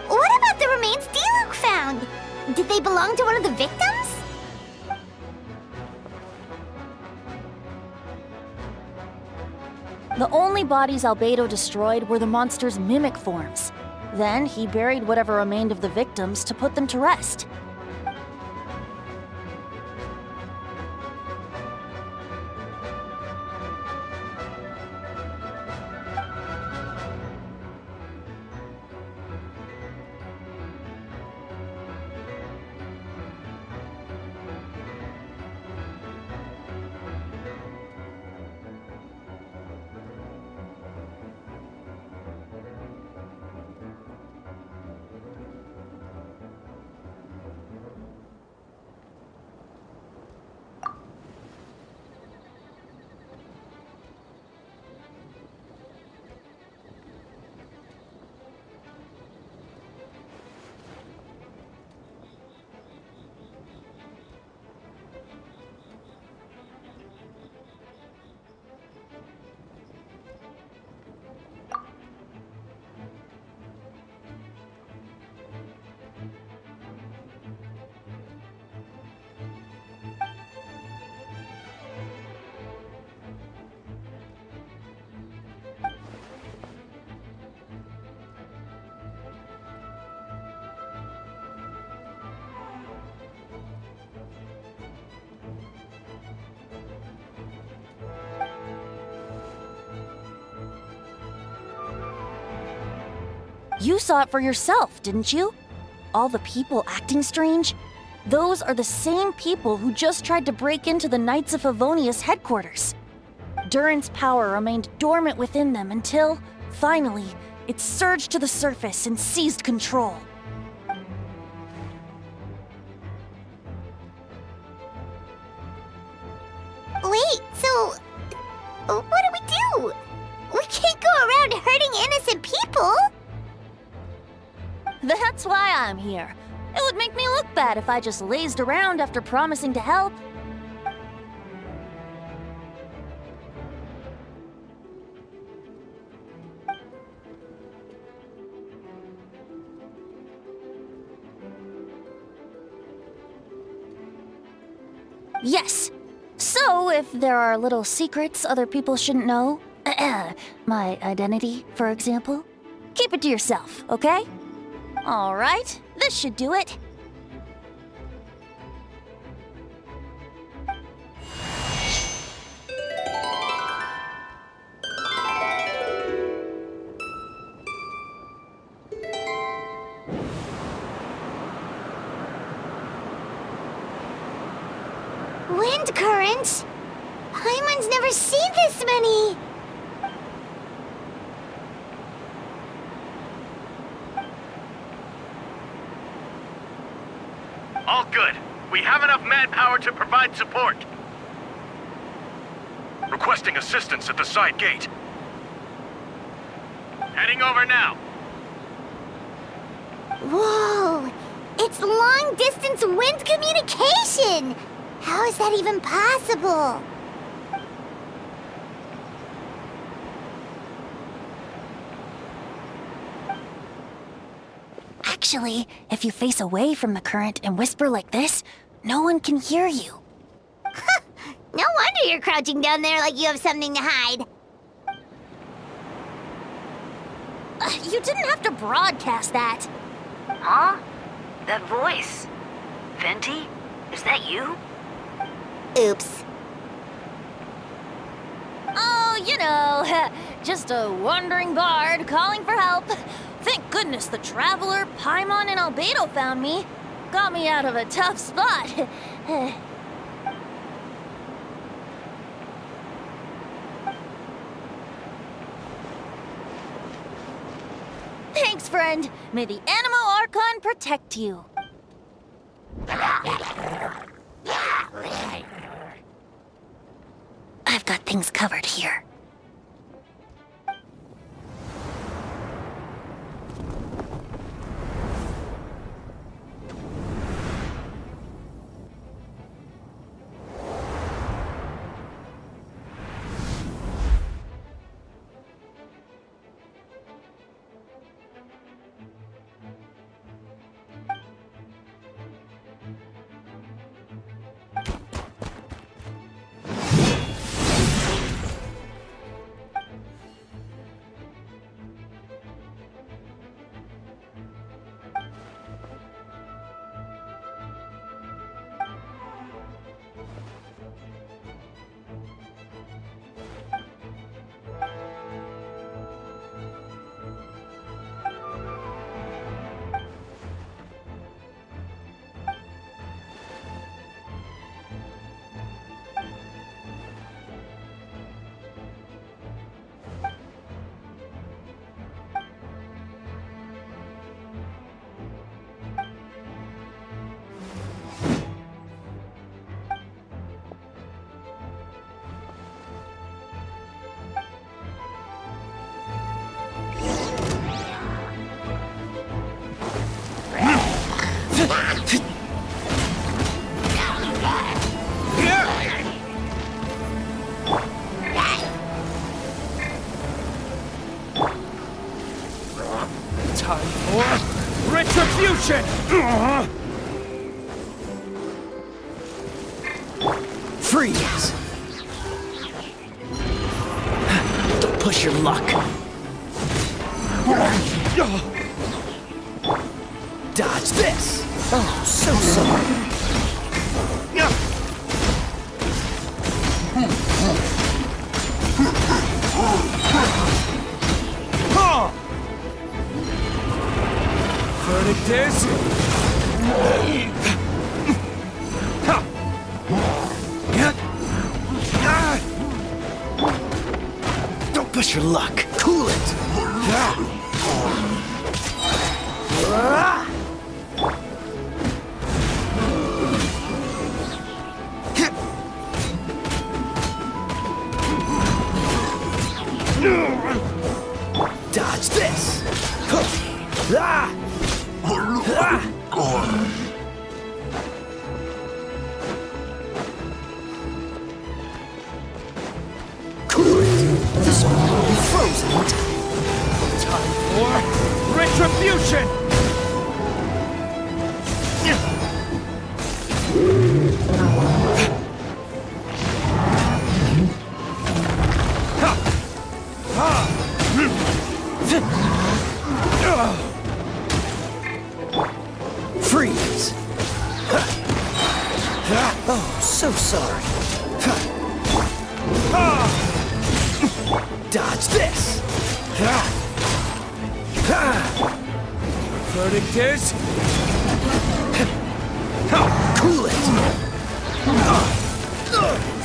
what about the remains Diluc found? Did they belong to one of the victims? The only bodies Albedo destroyed were the monster's mimic forms. Then he buried whatever remained of the victims to put them to rest. You saw it for yourself, didn't you? All the people acting strange? Those are the same people who just tried to break into the Knights of Favonius headquarters. Durin's power remained dormant within them until, finally, it surged to the surface and seized control. Wait, so what do we do? We can't go around hurting innocent people! That's why I'm here. It would make me look bad if I just lazed around after promising to help. Yes. So, if there are little secrets other people shouldn't know, my identity, for example, keep it to yourself, okay? All right, this should do it. Wind currents? Paimon's never seen this many! All good. We have enough manpower to provide support. Requesting assistance at the side gate. Heading over now. Whoa! It's long-distance wind communication! How is that even possible? Actually, if you face away from the current and whisper like this, no one can hear you. No wonder you're crouching down there like you have something to hide. You didn't have to broadcast that. Huh? That voice. Venti? Is that you? Oops. Oh, you know, just a wandering bard calling for help. Thank goodness the Traveler, Paimon, and Albedo found me. Got me out of a tough spot. Thanks, friend. May the Animo Archon protect you. I've got things covered here. Time for retribution! Freeze! Don't push your luck. Dodge this! Oh, so sorry. Verdict is... Don't push your luck. Cool it. Dodge this. Cool it. This one will be frozen in time. Time for retribution! Freeze! Oh, so sorry. Dodge this! Verdict is... Cool it!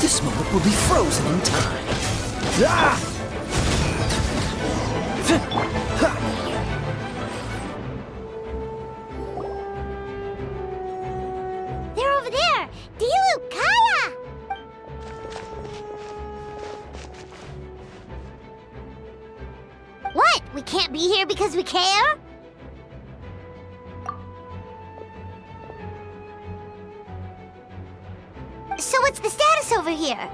This moment will be frozen in time. They're over there! Diluc, Kaeya! What? We can't be here because we care? So what's the status over here?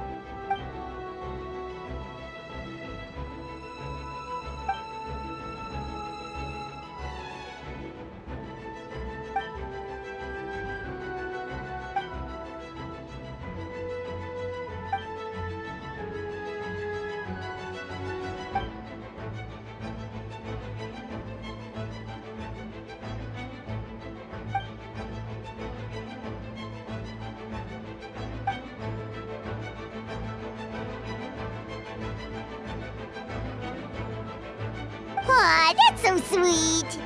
Aw, that's so sweet!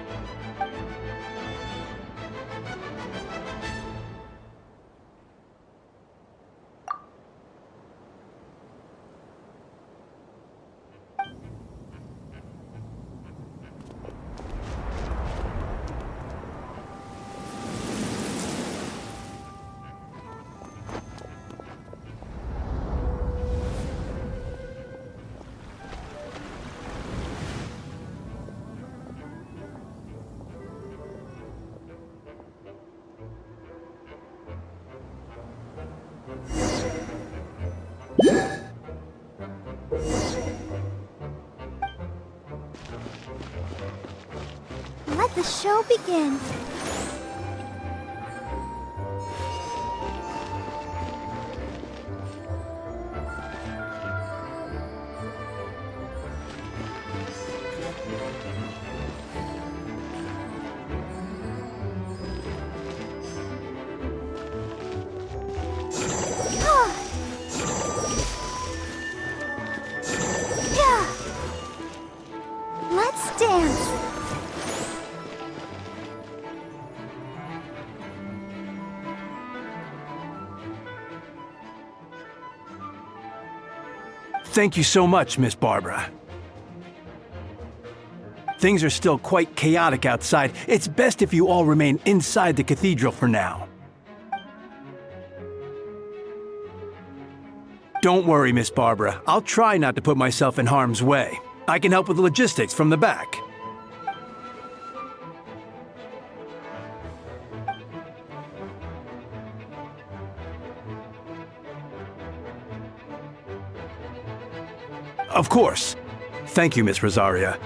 Let the show begin. Let's dance. Thank you so much, Miss Barbara. Things are still quite chaotic outside. It's best if you all remain inside the cathedral for now. Don't worry, Miss Barbara. I'll try not to put myself in harm's way. I can help with the logistics from the back. Of course. Thank you, Miss Rosaria.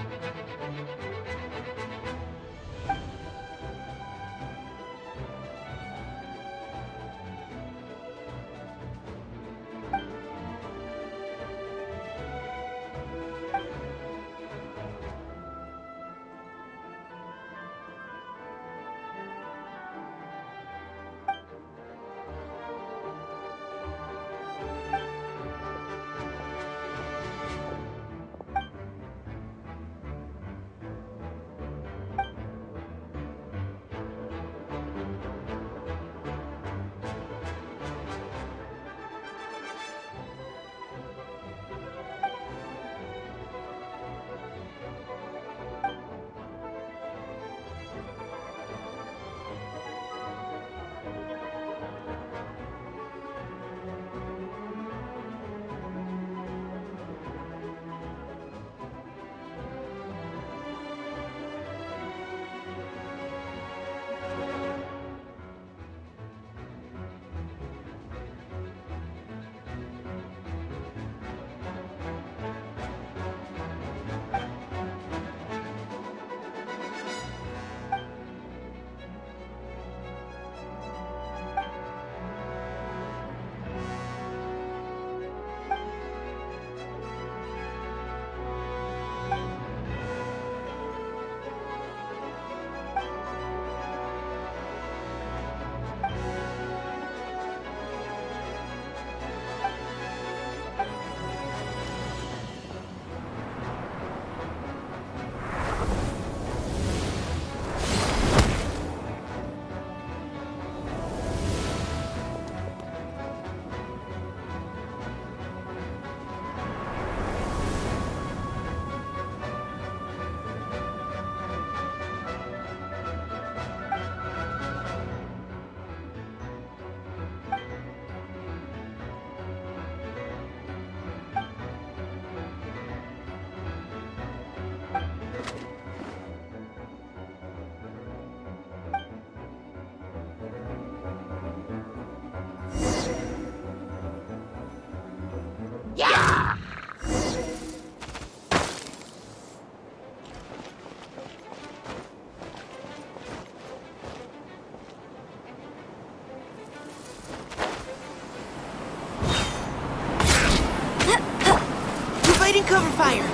cover fire!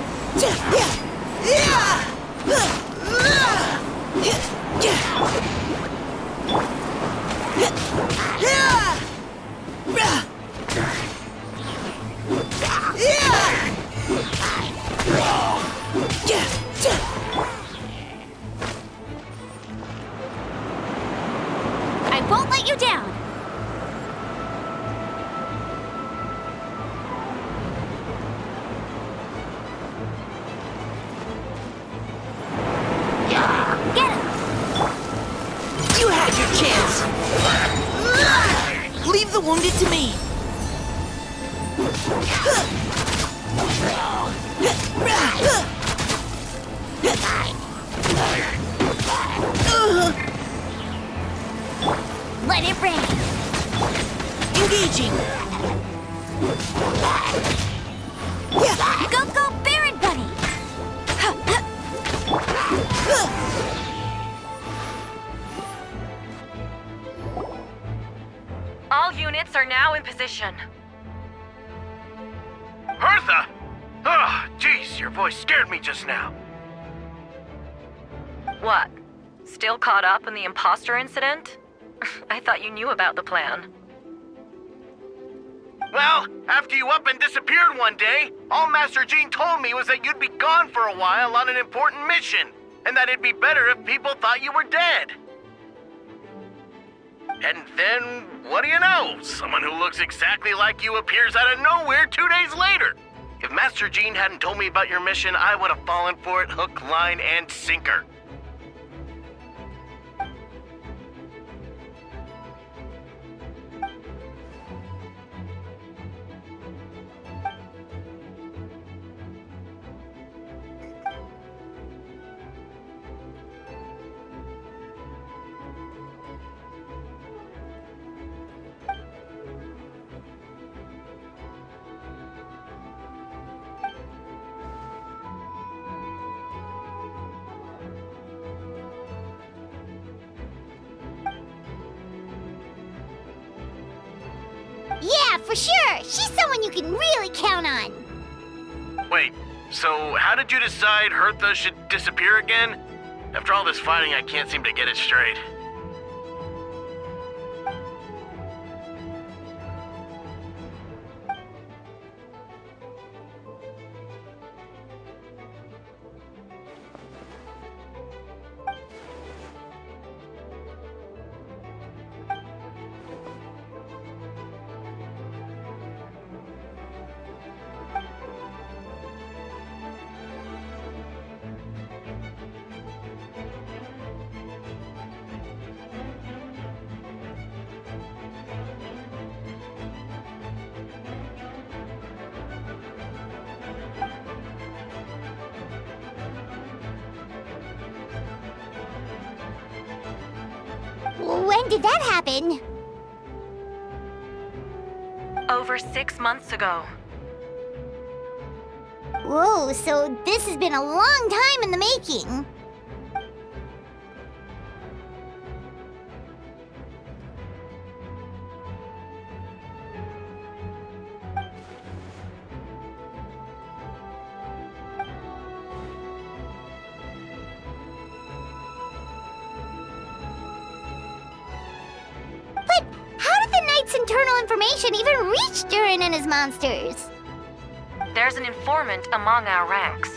I won't let you down! Get him! You had your chance! Leave the wounded to me! Let it rain! Engaging! Go, go, Baron Bunny! All units are now in position. Hertha! Oh, jeez, your voice scared me just now. What? Still caught up in the imposter incident? I thought you knew about the plan. Well, after you up and disappeared one day, all Master Jean told me was that you'd be gone for a while on an important mission, and that it'd be better if people thought you were dead. And then, what do you know? Someone who looks exactly like you appears out of nowhere 2 days later. If Master Jean hadn't told me about your mission, I would have fallen for it hook, line, and sinker. Yeah, for sure! She's someone you can really count on! Wait, so how did you decide Hertha should disappear again? After all this fighting, I can't seem to get it straight. When did that happen? Over 6 months ago. Whoa, so this has been a long time in the making. But how did the Knight's internal information even reach Durin and his monsters? There's an informant among our ranks.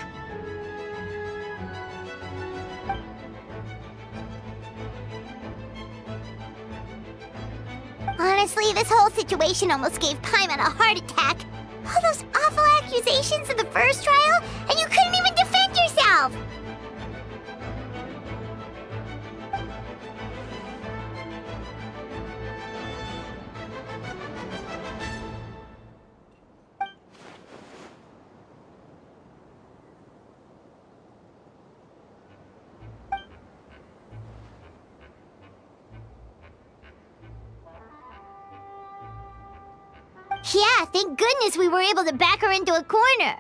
Honestly, this whole situation almost gave Paimon a heart attack. All those awful accusations in the first trial, and you couldn't even defend yourself! Yeah, thank goodness we were able to back her into a corner.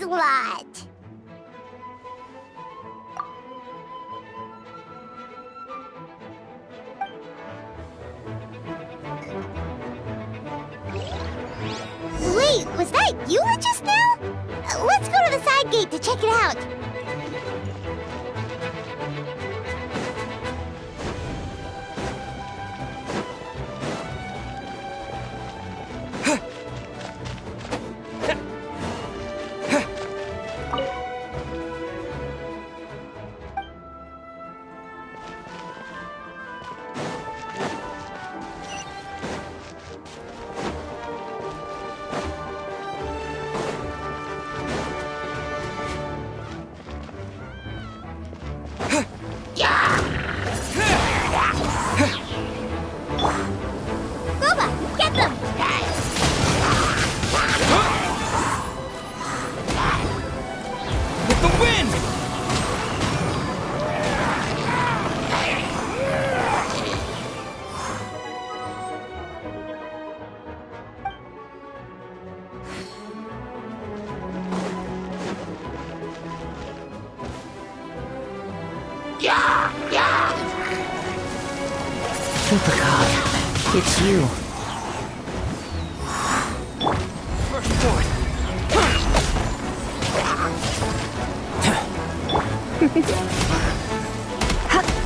a lot. Wait, was that you just now? Let's go to the side gate to check it out. It's you.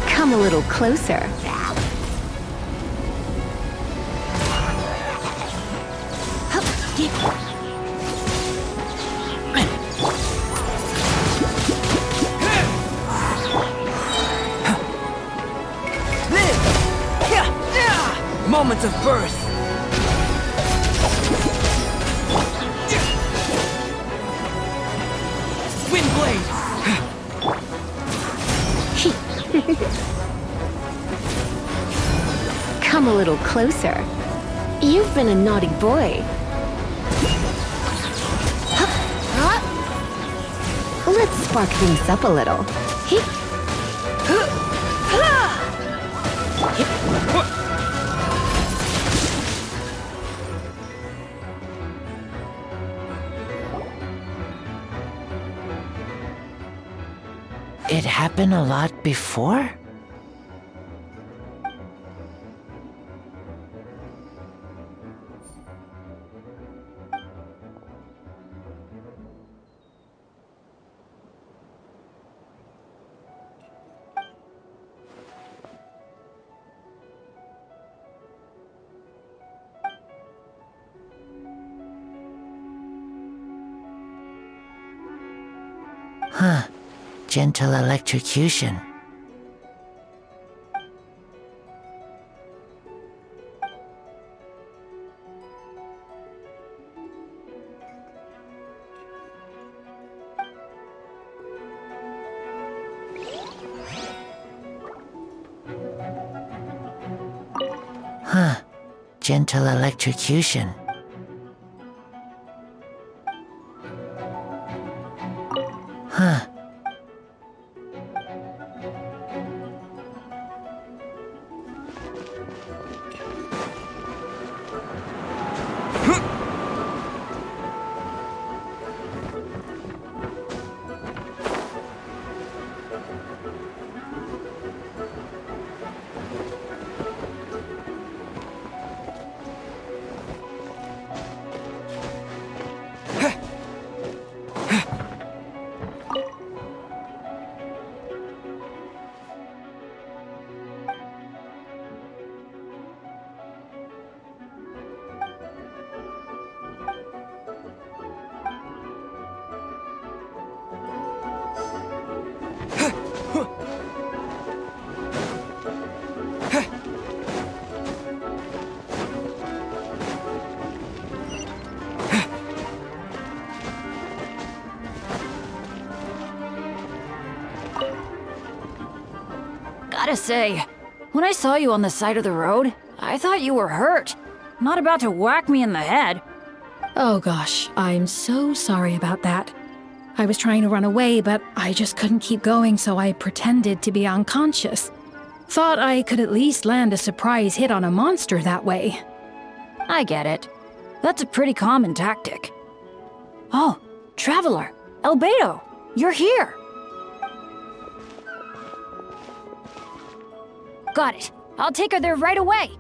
Come a little closer. Moments of birth. Windblade. Come a little closer. You've been a naughty boy. Let's spark things up a little. It happened a lot before? Huh. Gentle electrocution. Huh. Gentle electrocution. Huh. Gotta say, when I saw you on the side of the road, I thought you were hurt. Not about to whack me in the head. Oh gosh, I'm so sorry about that. I was trying to run away, but I just couldn't keep going, so I pretended to be unconscious. Thought I could at least land a surprise hit on a monster that way. I get it. That's a pretty common tactic. Oh, Traveler, Albedo, you're here! Got it. I'll take her there right away.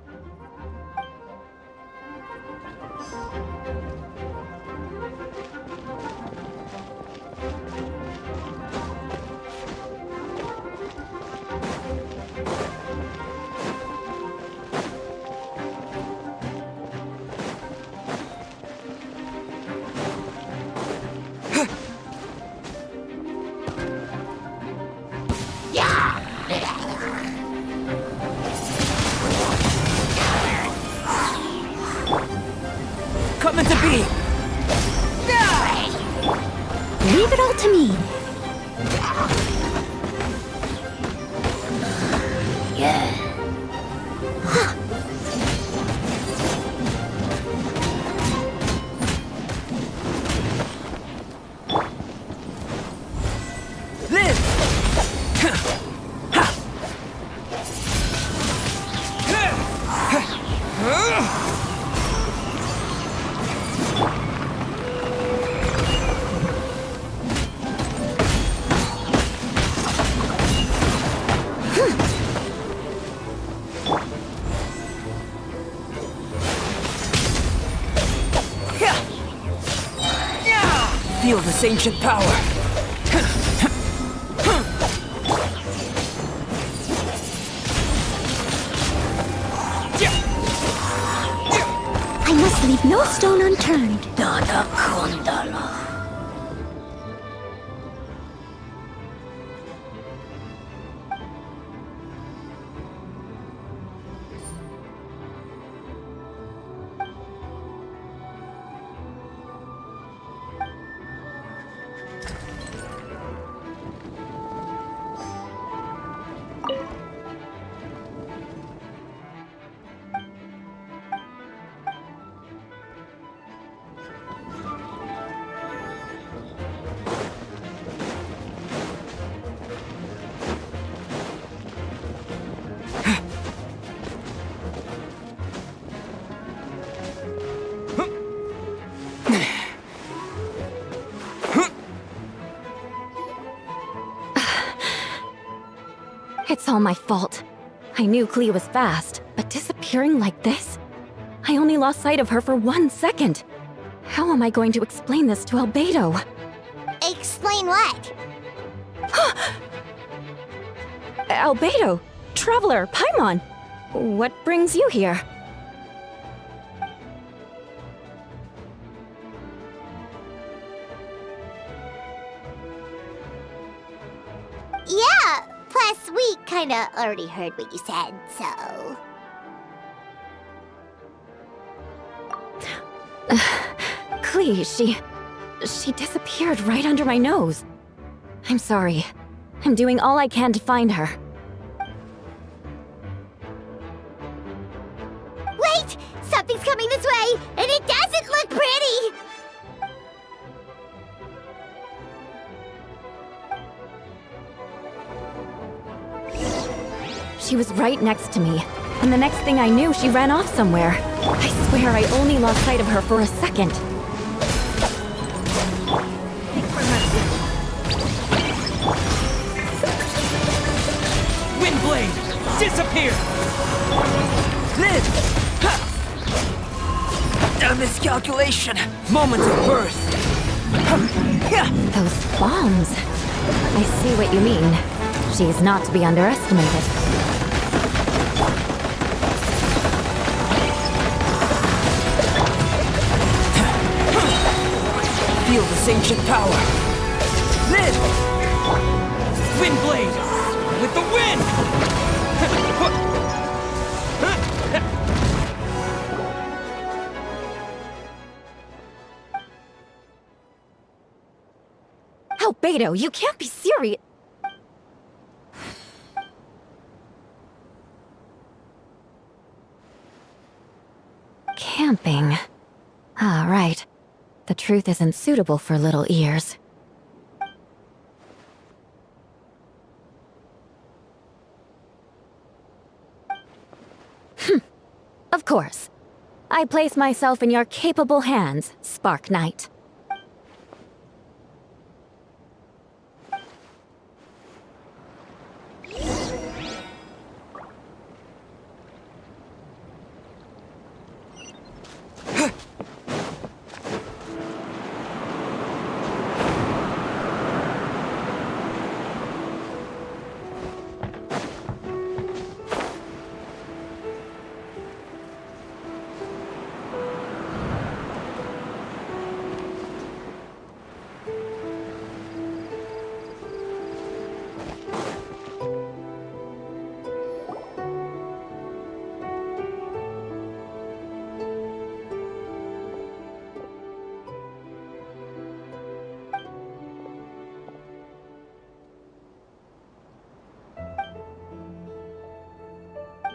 Coming to be! Leave it all to me. Feel this ancient power. I must leave no stone unturned. It's all my fault. I knew Kaeya was fast, but disappearing like this? I only lost sight of her for 1 second. How am I going to explain this to Albedo? Explain what? Albedo! Traveler! Paimon! What brings you here? Yeah, plus we kinda already heard what you said, so... Kaeya, she disappeared right under my nose. I'm sorry. I'm doing all I can to find her. Wait! Something's coming this way, and it doesn't look pretty! She was right next to me, and the next thing I knew, she ran off somewhere. I swear I only lost sight of her for a second. Windblade! Disappear! Live! Ha! A miscalculation! Moment of birth! Those bombs. I see what you mean. She's not to be underestimated. Feel this ancient power! Live! Windblade! With the wind! Albedo, you can't be serious. Camping. Ah, right. The truth isn't suitable for little ears. Of course. I place myself in your capable hands, Spark Knight.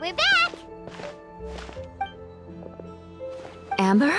We're back! Amber?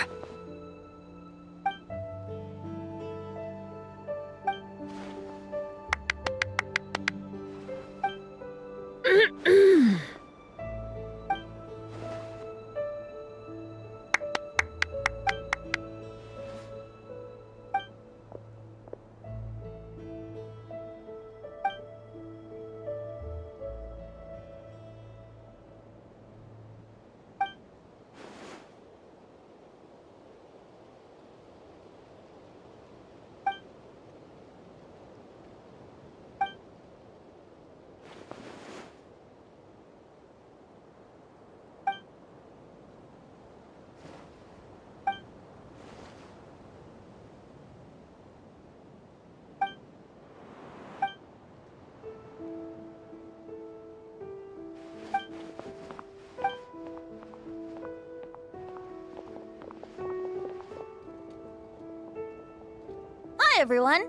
Hi, everyone.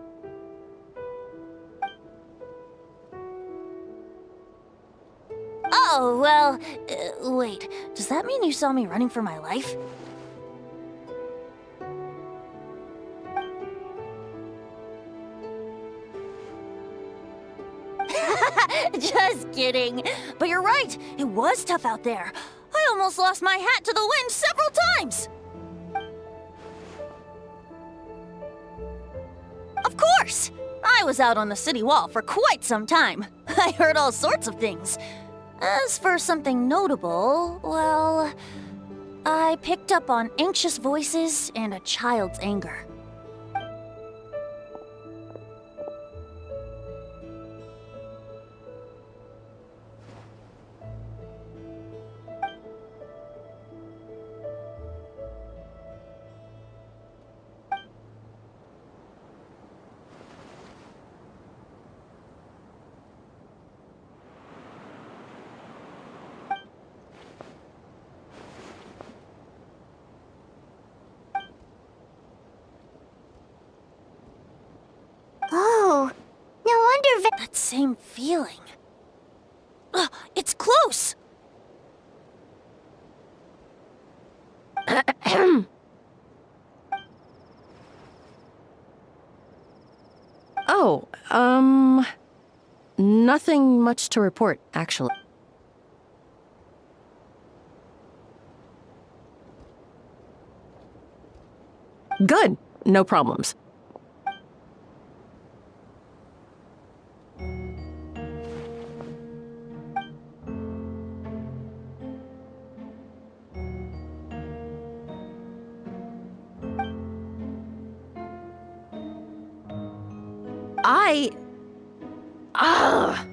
Oh, well, wait. Does that mean you saw me running for my life? Just kidding. But you're right. It was tough out there. I almost lost my hat to the wind several times. Of course! I was out on the city wall for quite some time. I heard all sorts of things. As for something notable, well, I picked up on anxious voices and a child's anger. Oh, no wonder That same feeling. It's close! Oh, nothing much to report, actually. Good. No problems. Ah!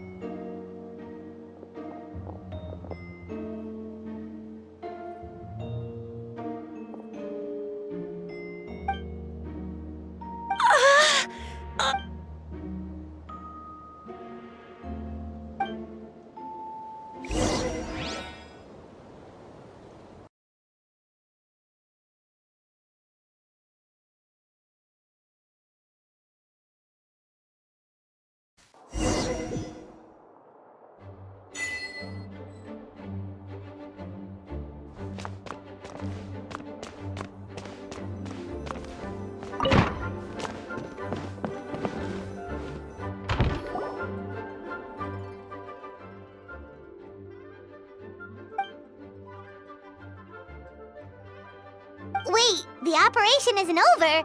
Wait, the operation isn't over.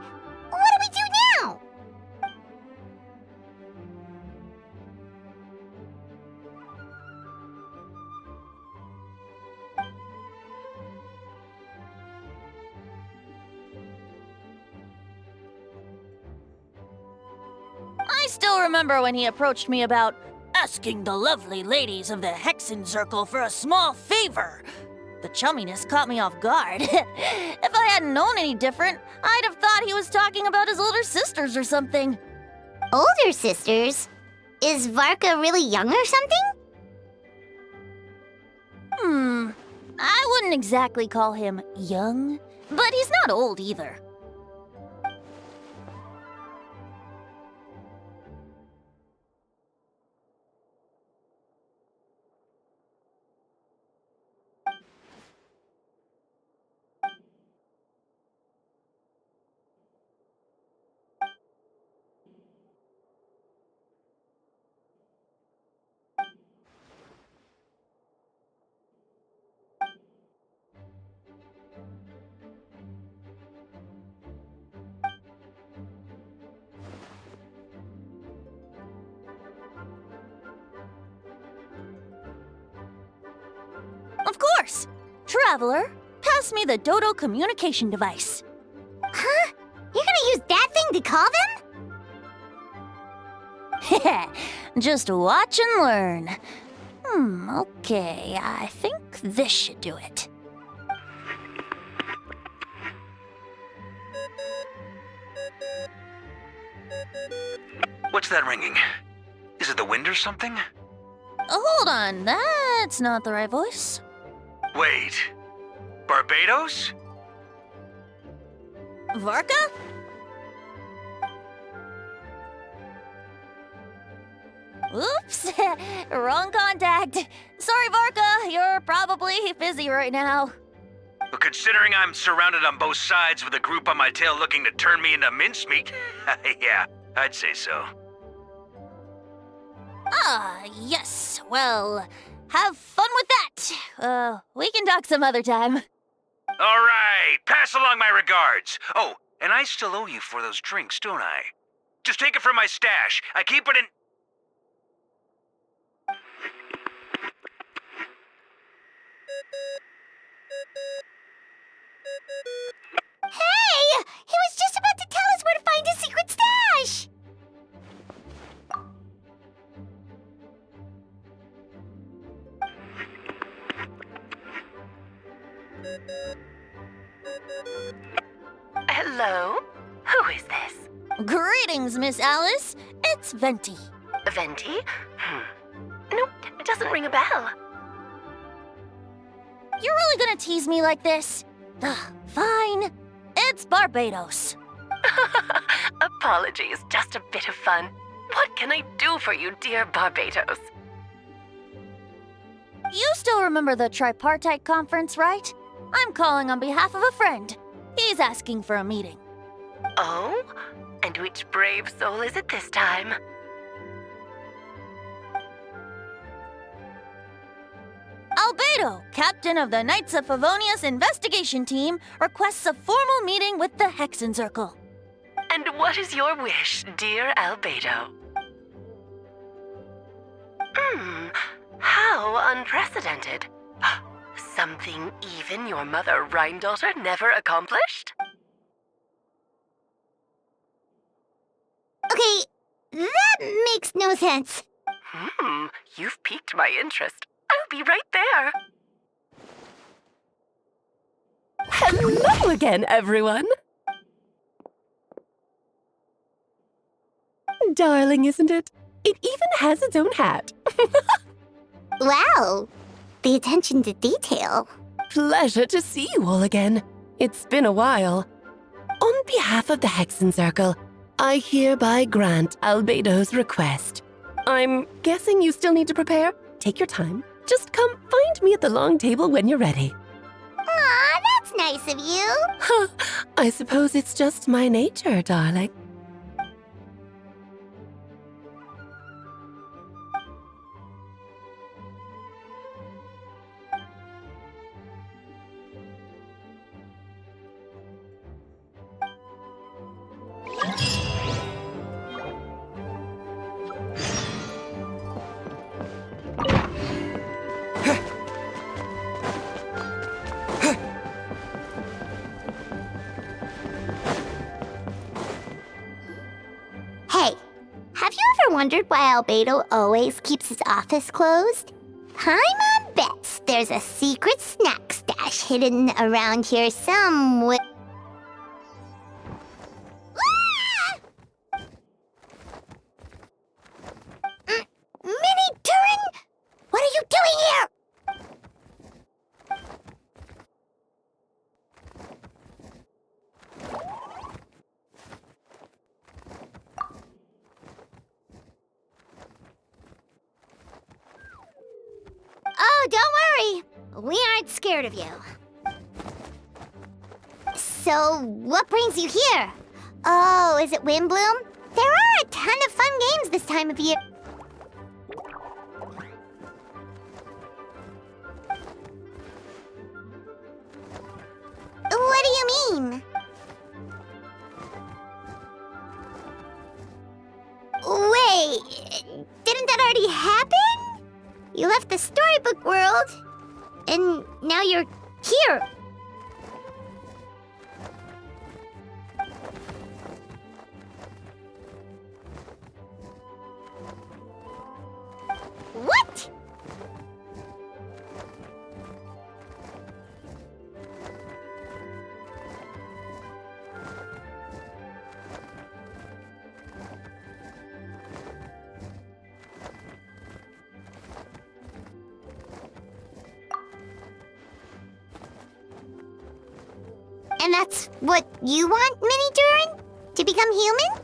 What do we do now? I still remember when he approached me about asking the lovely ladies of the Hexen Circle for a small favor. The chumminess caught me off guard. If I hadn't known any different, I'd have thought he was talking about his older sisters or something. Older sisters? Is Varka really young or something? I wouldn't exactly call him young, but he's not old either. Of course! Traveler, pass me the Dodo communication device. Huh? You're gonna use that thing to call them? Just watch and learn. Okay, I think this should do it. What's that ringing? Is it the wind or something? Hold on, that's not the right voice. Wait. Barbados? Varka? Oops, wrong contact. Sorry, Varka, you're probably busy right now. But considering I'm surrounded on both sides with a group on my tail looking to turn me into mincemeat, yeah, I'd say so. Ah, yes. Well, have fun with that. We can talk some other time. All right, pass along my regards. Oh, and I still owe you for those drinks, don't I? Just take it from my stash. I keep it in... Hey! He was just about to tell us where to find his secret stash! Hello? Who is this? Greetings, Miss Alice. It's Venti. Venti? Nope, it doesn't ring a bell. You're really gonna tease me like this? Fine. It's Barbados. Apologies, just a bit of fun. What can I do for you, dear Barbados? You still remember the tripartite conference, right? I'm calling on behalf of a friend. He's asking for a meeting. Oh? And which brave soul is it this time? Albedo, captain of the Knights of Favonius investigation team, requests a formal meeting with the Hexen Circle. And what is your wish, dear Albedo? How unprecedented. Something even your mother Rhine-daughter never accomplished? Okay, that makes no sense. You've piqued my interest. I'll be right there. Hello again, everyone. Darling, isn't it? It even has its own hat. Wow, the attention to detail. Pleasure to see you all again. It's been a while. On behalf of the Hexen Circle, I hereby grant Albedo's request. I'm guessing you still need to prepare? Take your time. Just come find me at the long table when you're ready. Aw, that's nice of you. I suppose it's just my nature, darling. Hey, have you ever wondered why Albedo always keeps his office closed? I'm on bets there's a secret snack stash hidden around here somewhere. Minnie Turing? What are you doing here? Oh, don't worry. We aren't scared of you. So, what brings you here? Oh, is it Windbloom? There are a ton of fun games this time of year. What do you mean? Wait, didn't that already happen? You left the storybook world. And now you're here. What? And that's what you want, Mini Durin? To become human?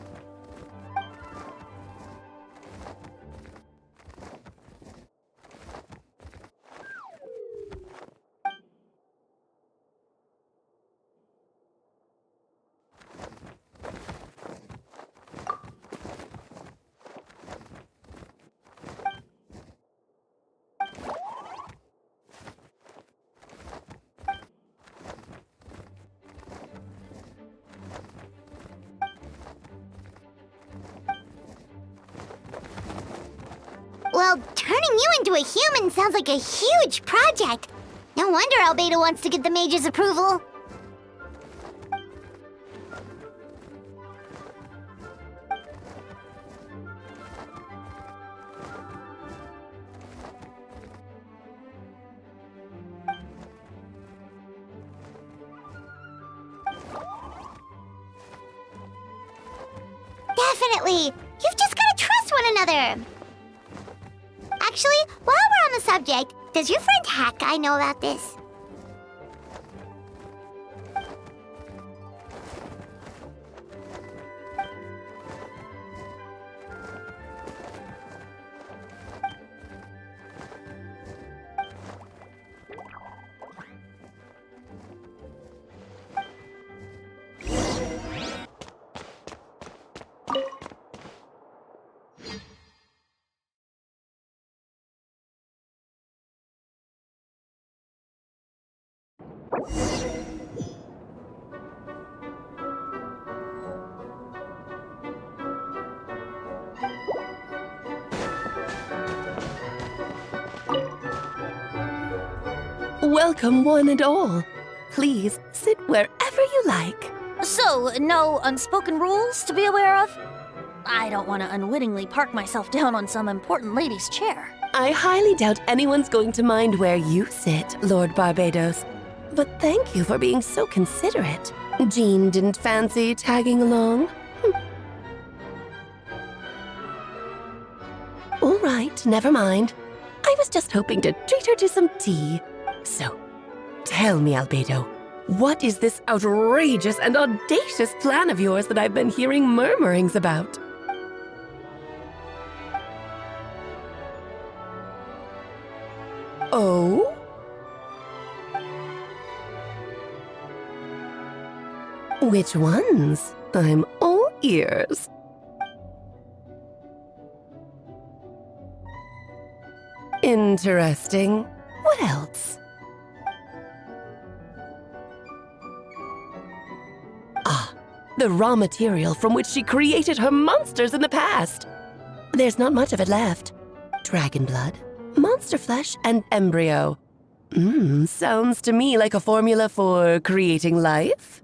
Well, turning you into a human sounds like a huge project. No wonder Albedo wants to get the mage's approval. Definitely! You've just gotta trust one another! Actually, while we're on the subject, does your friend Hakai know about this? Welcome, one and all. Please sit wherever you like. So, no unspoken rules to be aware of? I don't want to unwittingly park myself down on some important lady's chair. I highly doubt anyone's going to mind where you sit, Lord Barbados. But thank you for being so considerate. Jean didn't fancy tagging along? All right, never mind. I was just hoping to treat her to some tea. So, tell me, Albedo, what is this outrageous and audacious plan of yours that I've been hearing murmurings about? Oh? Which ones? I'm all ears. Interesting. What else? Ah, the raw material from which she created her monsters in the past. There's not much of it left. Dragon blood, monster flesh, and embryo. Sounds to me like a formula for creating life.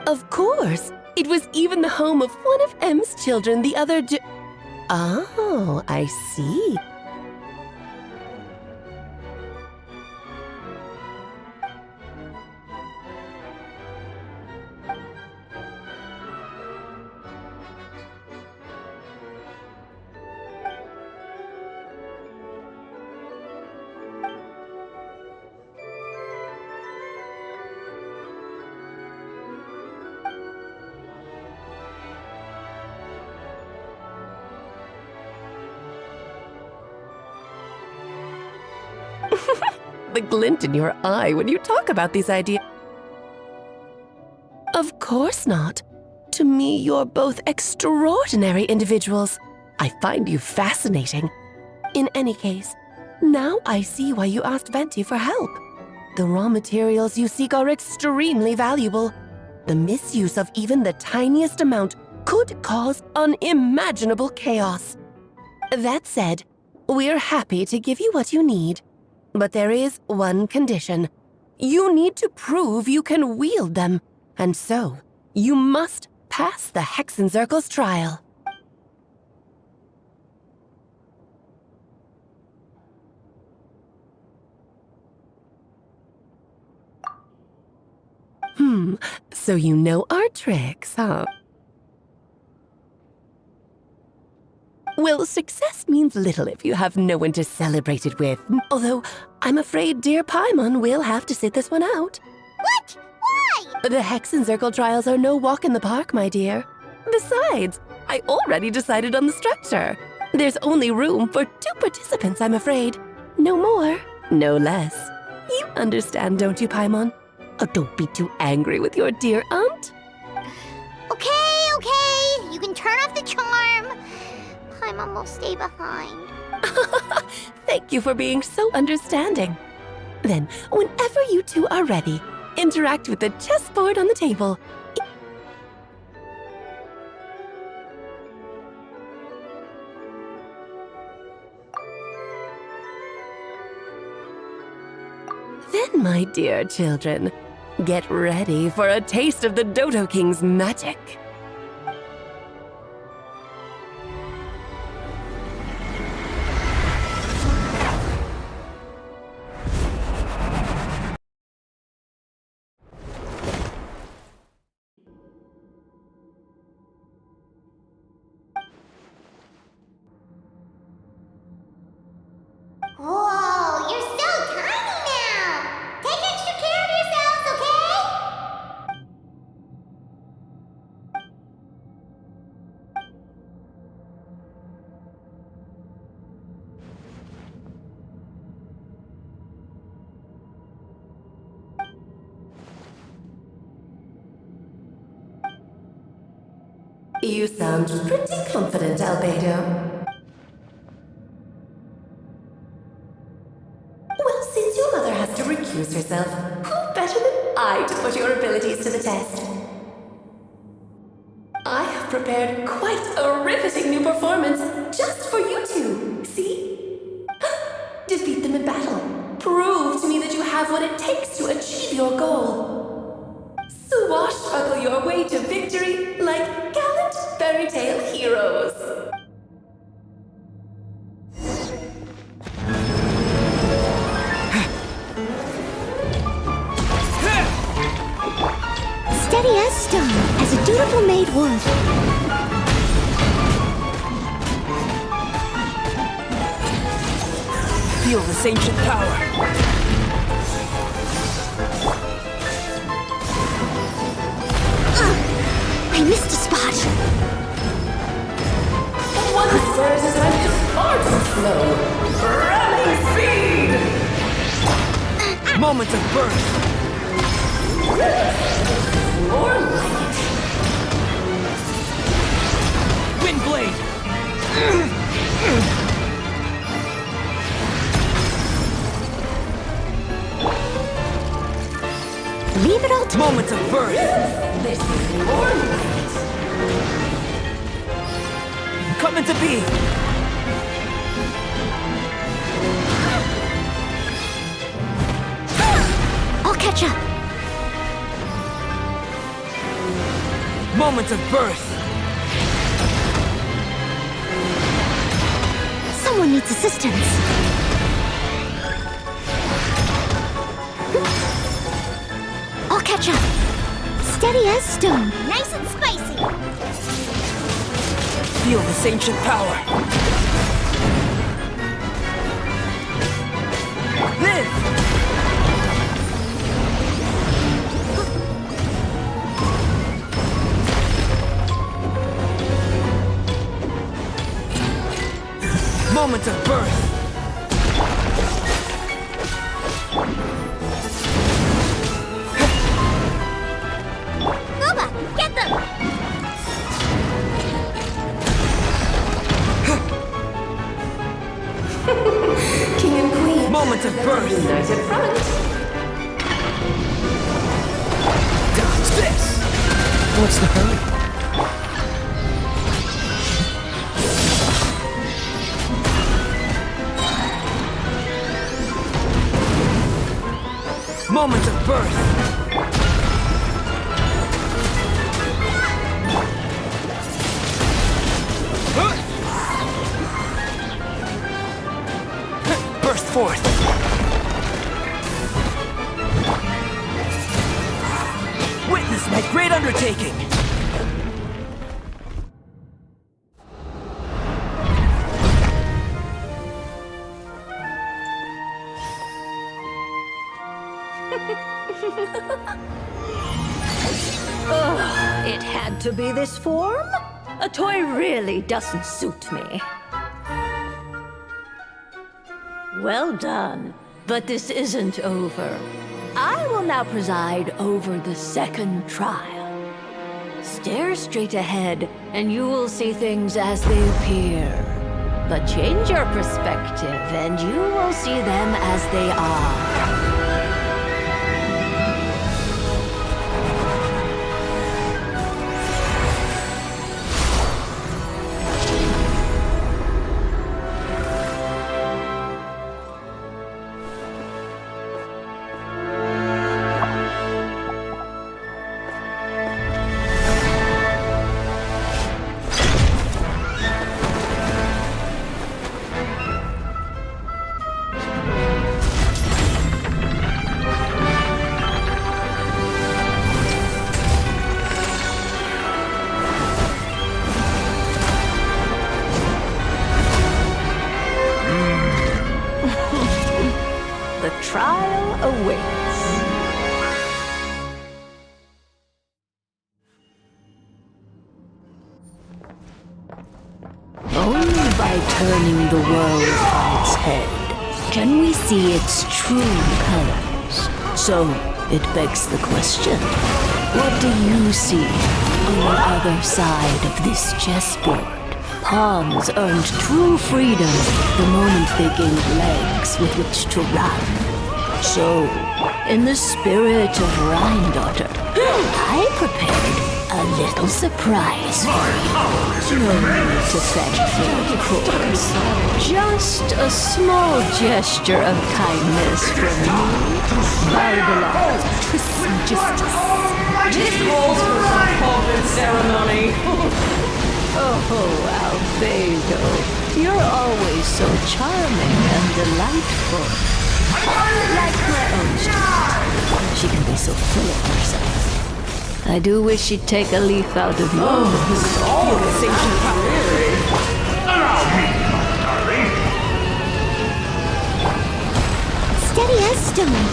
Of course! It was even the home of one of M's children the other day. Oh, I see. The glint in your eye when you talk about these ideas. Of course not. To me, you're both extraordinary individuals. I find you fascinating. In any case, now I see why you asked Venti for help. The raw materials you seek are extremely valuable. The misuse of even the tiniest amount could cause unimaginable chaos. That said, we're happy to give you what you need. But there is one condition. You need to prove you can wield them, and so you must pass the Hexenzirkel's trial. So you know our tricks, huh? Well, success means little if you have no one to celebrate it with. Although, I'm afraid dear Paimon will have to sit this one out. What? Why? The Hexenzirkel trials are no walk in the park, my dear. Besides, I already decided on the structure. There's only room for 2 participants, I'm afraid. No more, no less. You understand, don't you, Paimon? Oh, don't be too angry with your dear aunt. Okay. You can turn off the charm. Paimon will stay behind. Thank you for being so understanding. Then, whenever you two are ready, interact with the chessboard on the table. Then, my dear children, get ready for a taste of the Dodo King's magic. Whoa, you're so tiny now! Take extra care of yourselves, okay? You sound pretty confident, Albedo. Well, since your mother has to recuse herself, who better than I to put your abilities to the test? I have prepared quite a riveting new performance just for you two. See? Defeat them in battle. Prove to me that you have what it takes to achieve your goal. Swashbuckle your way to victory like gallant fairy tale heroes. Steady as stone, as a dutiful maid would. Feel this ancient power. I missed a spot. One spur's attempt is far too slow. Ramming speed! Moments of birth. More like it. Windblade. Leave it all to moments of birth. This is more like it. Coming to be. I'll catch up. Moments of birth. Someone needs assistance. I'll catch up. Steady as stone. Nice and spicy. Feel this ancient power. Live! Moments of birth. Moment of birth! There's in front. Dodge this! What's the hurry? Moment of birth! Burst forth! Witness my great undertaking! Ugh, it had to be this form? A toy really doesn't suit me. Well done, but this isn't over. I will now preside over the second trial. Stare straight ahead, and you will see things as they appear. But change your perspective, and you will see them as they are. Only by turning the world on its head can we see its true colors. So, it begs the question, what do you see on the other side of this chessboard? Pawns earned true freedom the moment they gained legs with which to run. So, in the spirit of Rhine-daughter, I prepared a little surprise for you. No need to thank me, of course. Just a small gesture of kindness from me. Barbara, justice. This calls for some pomp and ceremony. Oh, Albedo, you're always so charming and delightful. Like my own child. She can be so full of herself. I do wish she'd take a leaf out of you. Oh, this is all the same career. Allow me, my darling. Steady as stone.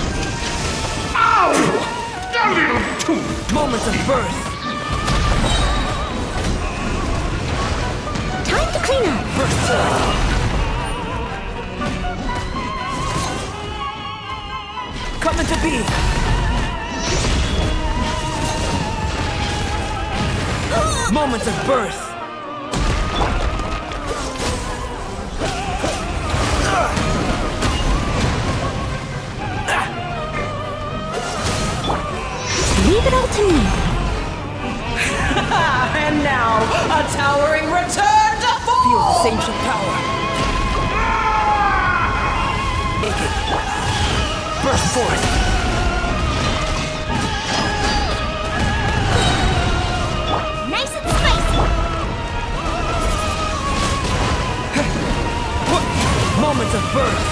Ow! A little too. Moments of birth. Time to clean up. Burst forth. Coming to be. Moments of birth. Leave it all to me. And now, a towering return to form! Feel this ancient power. Naked. Burst forth. Nice and spicy. Moments of birth.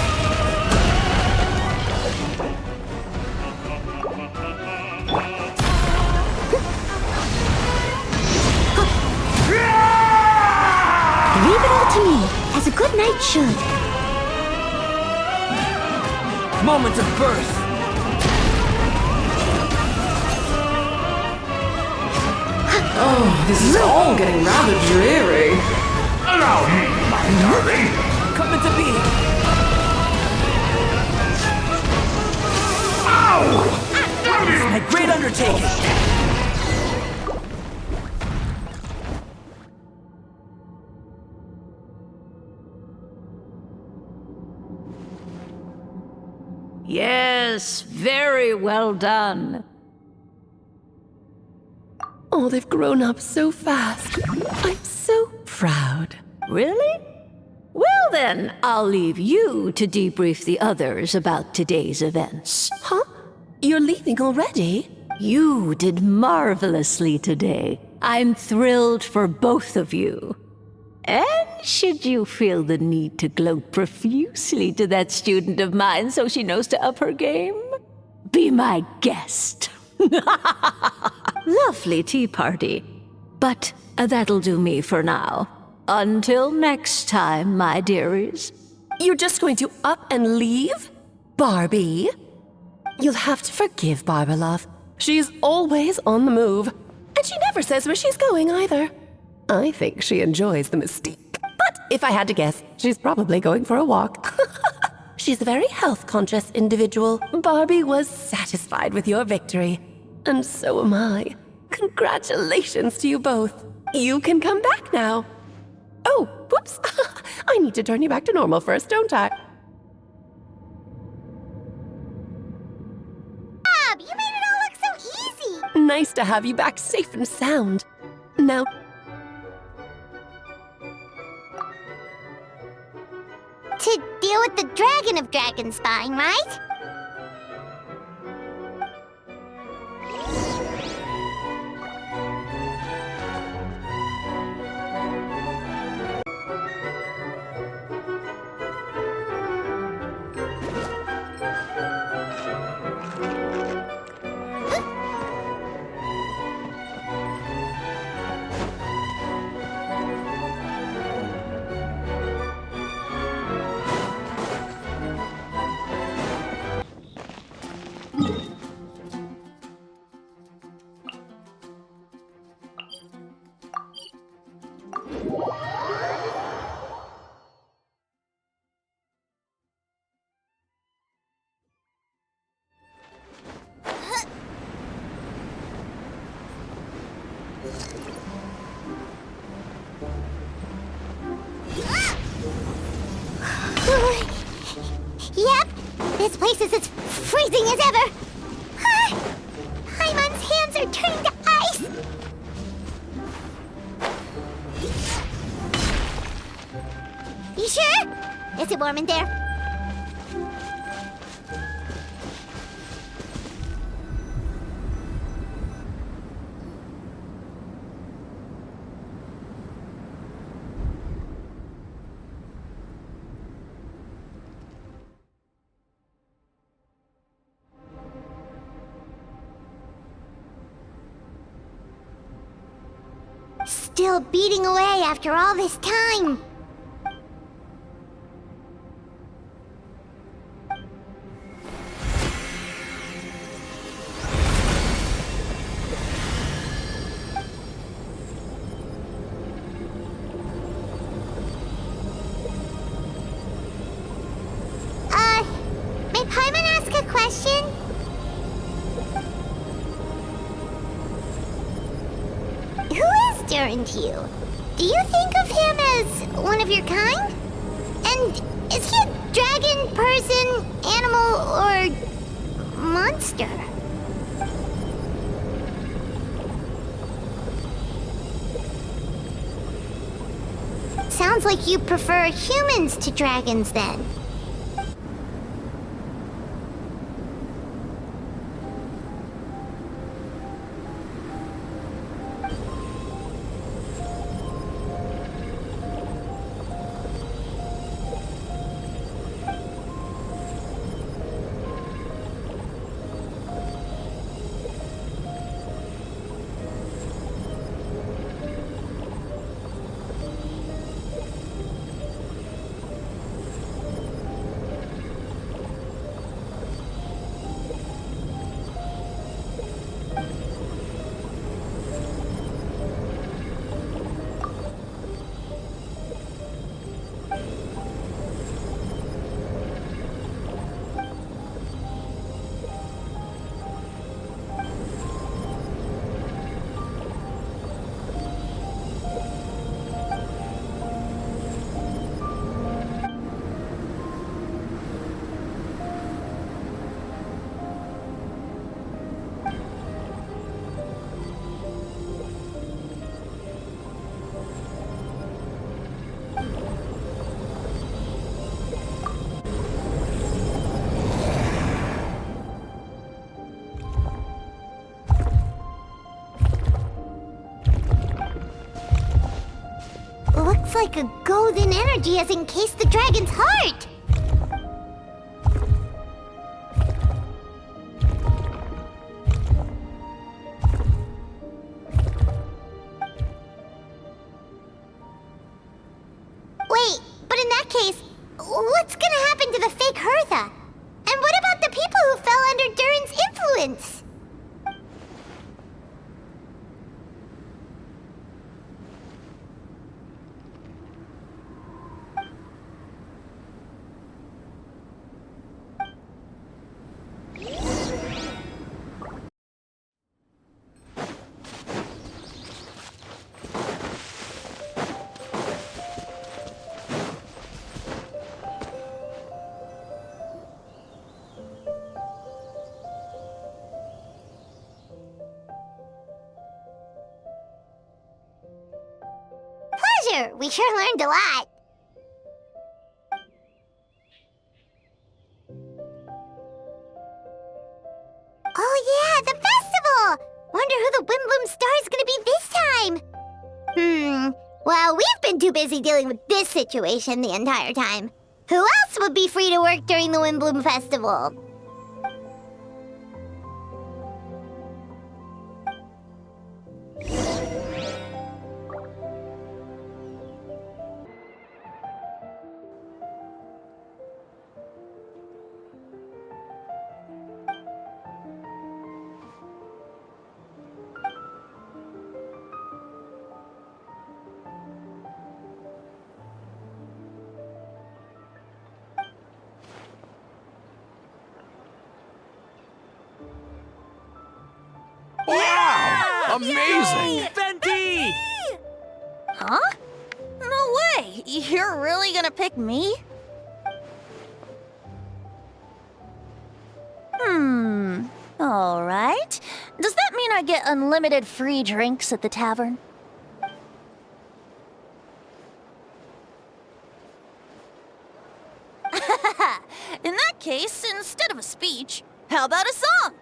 Leave it all to me, as a good knight should. Moments of birth. Oh, this is all getting rather dreary. Allow me, my darling. Coming to be. Ow! This is my great undertaking. Yes, very well done. Oh, they've grown up so fast. I'm so proud. Really? Well then, I'll leave you to debrief the others about today's events. Huh? You're leaving already? You did marvelously today. I'm thrilled for both of you. And should you feel the need to gloat profusely to that student of mine so she knows to up her game, be my guest. Lovely tea party. But that'll do me for now. Until next time, my dearies. You're just going to up and leave? Barbie? You'll have to forgive Barbara, love. She's always on the move. And she never says where she's going either. I think she enjoys the mystique. But if I had to guess, she's probably going for a walk. She's a very health-conscious individual. Barbie was satisfied with your victory. And so am I. Congratulations to you both. You can come back now. Oh, whoops. I need to turn you back to normal first, don't I? Bob, you made it all look so easy! Nice to have you back safe and sound. Now, to deal with the dragon of dragon spying, right? Yep, this place is as freezing as ever. Paimon's hands are turning to ice. You sure? Is it warm in there? Still beating away after all this time. May Paimon ask a question? During to you. Do you think of him as one of your kind? And is he a dragon, person, animal, or monster? Sounds like you prefer humans to dragons then. like a golden energy has encased the dragon's heart. Wait, but in that case, what's gonna happen to the fake Hertha? And what about the people who fell under Durin's influence? Pleasure! We sure learned a lot. Oh yeah, the festival! Wonder who the Windbloom Star is gonna be this time? Well, we've been too busy dealing with this situation the entire time. Who else would be free to work during the Windbloom Festival? Wow! Amazing! Venti! Huh? No way! You're really gonna pick me? Alright. Does that mean I get unlimited free drinks at the tavern? In that case, instead of a speech, how about a song?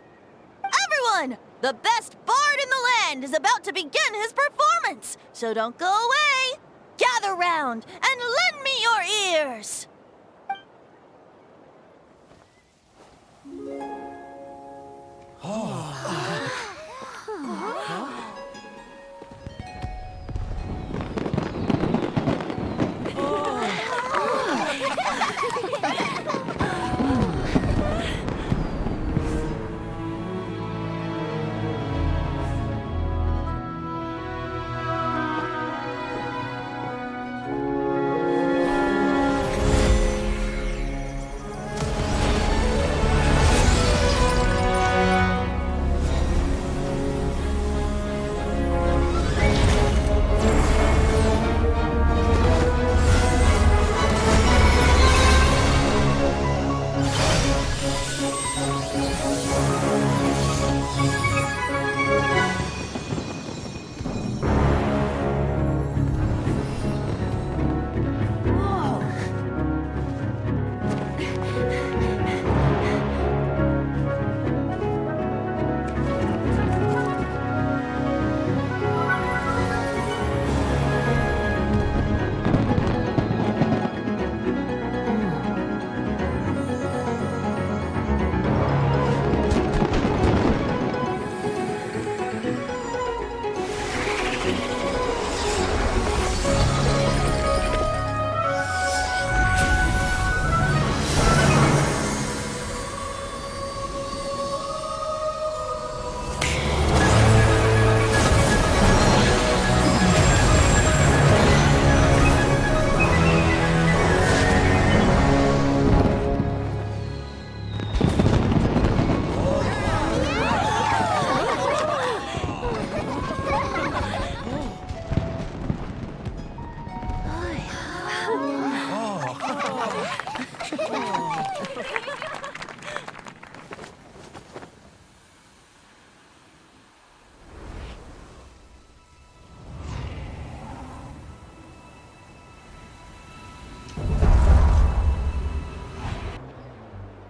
Everyone! The best bard in the land is about to begin his performance, so don't go away! Gather round and lend me your ears!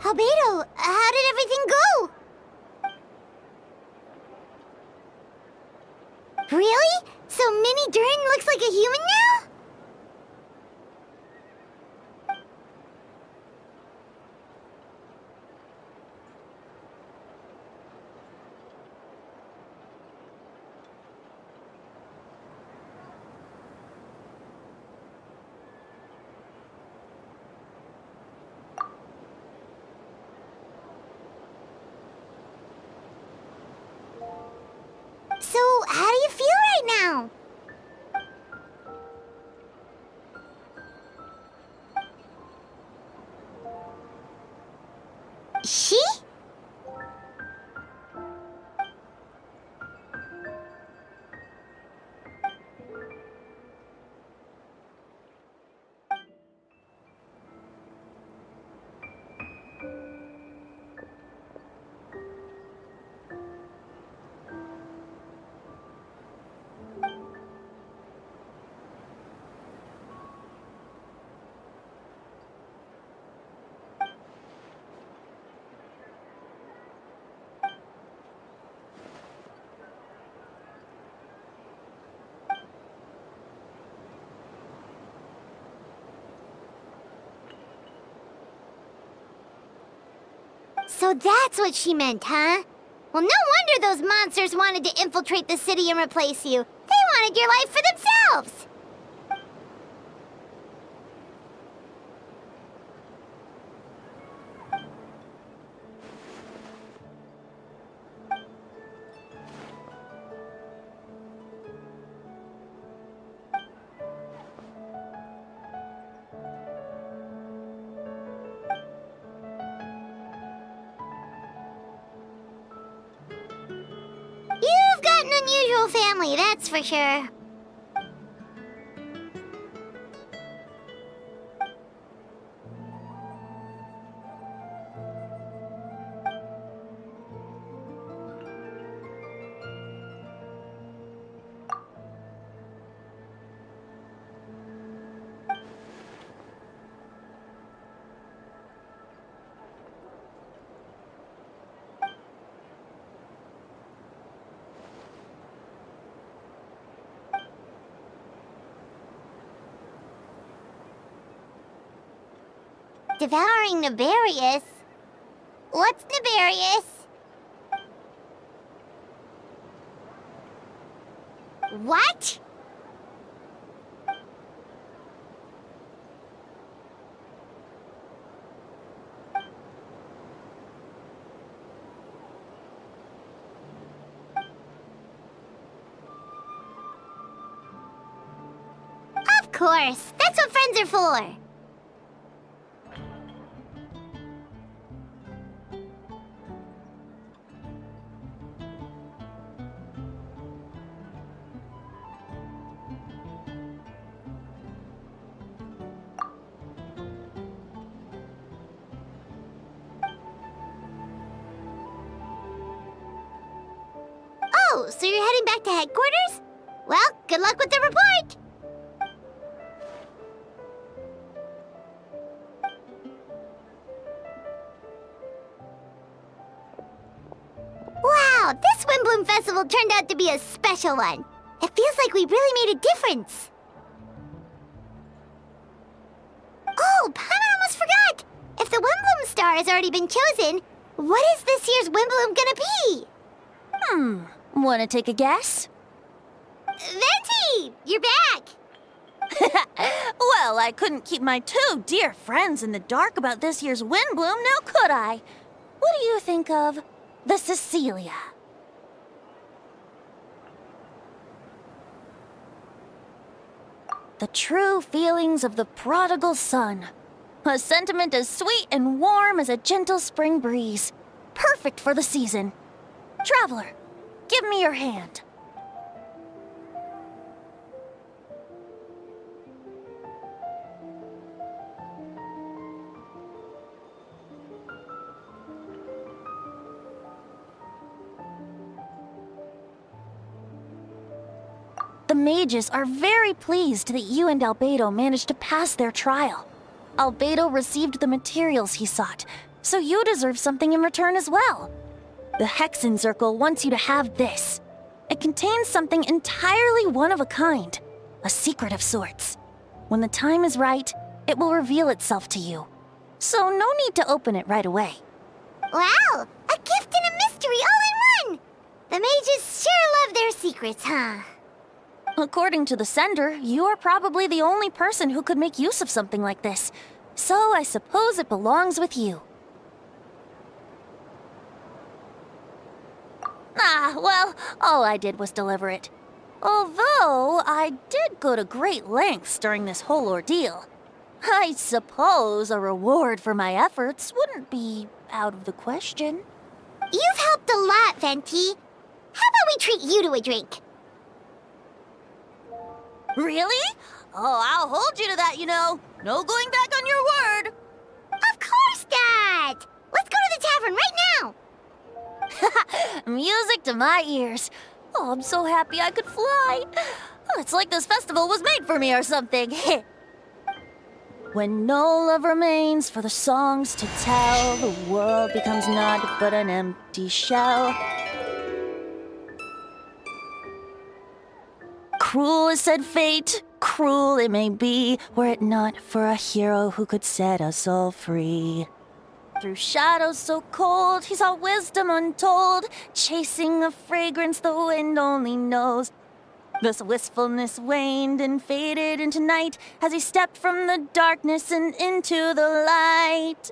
Albedo, how did everything go? Really? So Mini Durin looks like a human now? She? So that's what she meant, huh? Well, no wonder those monsters wanted to infiltrate the city and replace you. They wanted your life for themselves! You've got an unusual family, that's for sure. Devouring Nefarious? What's Nefarious? What? Of course, that's what friends are for. Oh, so you're heading back to headquarters? Well, good luck with the report! Wow, this Windbloom Festival turned out to be a special one. It feels like we really made a difference. Oh, Paimon almost forgot! If the Windbloom Star has already been chosen, what is this year's Windbloom gonna be? Wanna take a guess? Venti! You're back! Well, I couldn't keep my two dear friends in the dark about this year's Windbloom, now could I? What do you think of the Cecilia? The true feelings of the prodigal son. A sentiment as sweet and warm as a gentle spring breeze. Perfect for the season. Traveler, give me your hand. The mages are very pleased that you and Albedo managed to pass their trial. Albedo received the materials he sought, so you deserve something in return as well. The Hexen Circle wants you to have this. It contains something entirely one of a kind, a secret of sorts. When the time is right, it will reveal itself to you. So no need to open it right away. Wow, a gift and a mystery all in one! The mages sure love their secrets, huh? According to the sender, you are probably the only person who could make use of something like this. So I suppose it belongs with you. Ah, well, all I did was deliver it. Although I did go to great lengths during this whole ordeal. I suppose a reward for my efforts wouldn't be out of the question. You've helped a lot, Venti. How about we treat you to a drink? Really? Oh, I'll hold you to that, you know. No going back on your word. Of course, Dad! Let's go to the tavern right now! Music to my ears. Oh, I'm so happy I could fly. It's like this festival was made for me or something. When no love remains for the songs to tell, the world becomes naught but an empty shell. Cruel is said fate, cruel it may be, were it not for a hero who could set us all free. Through shadows so cold, he saw wisdom untold, chasing a fragrance the wind only knows. Thus wistfulness waned and faded into night as he stepped from the darkness and into the light.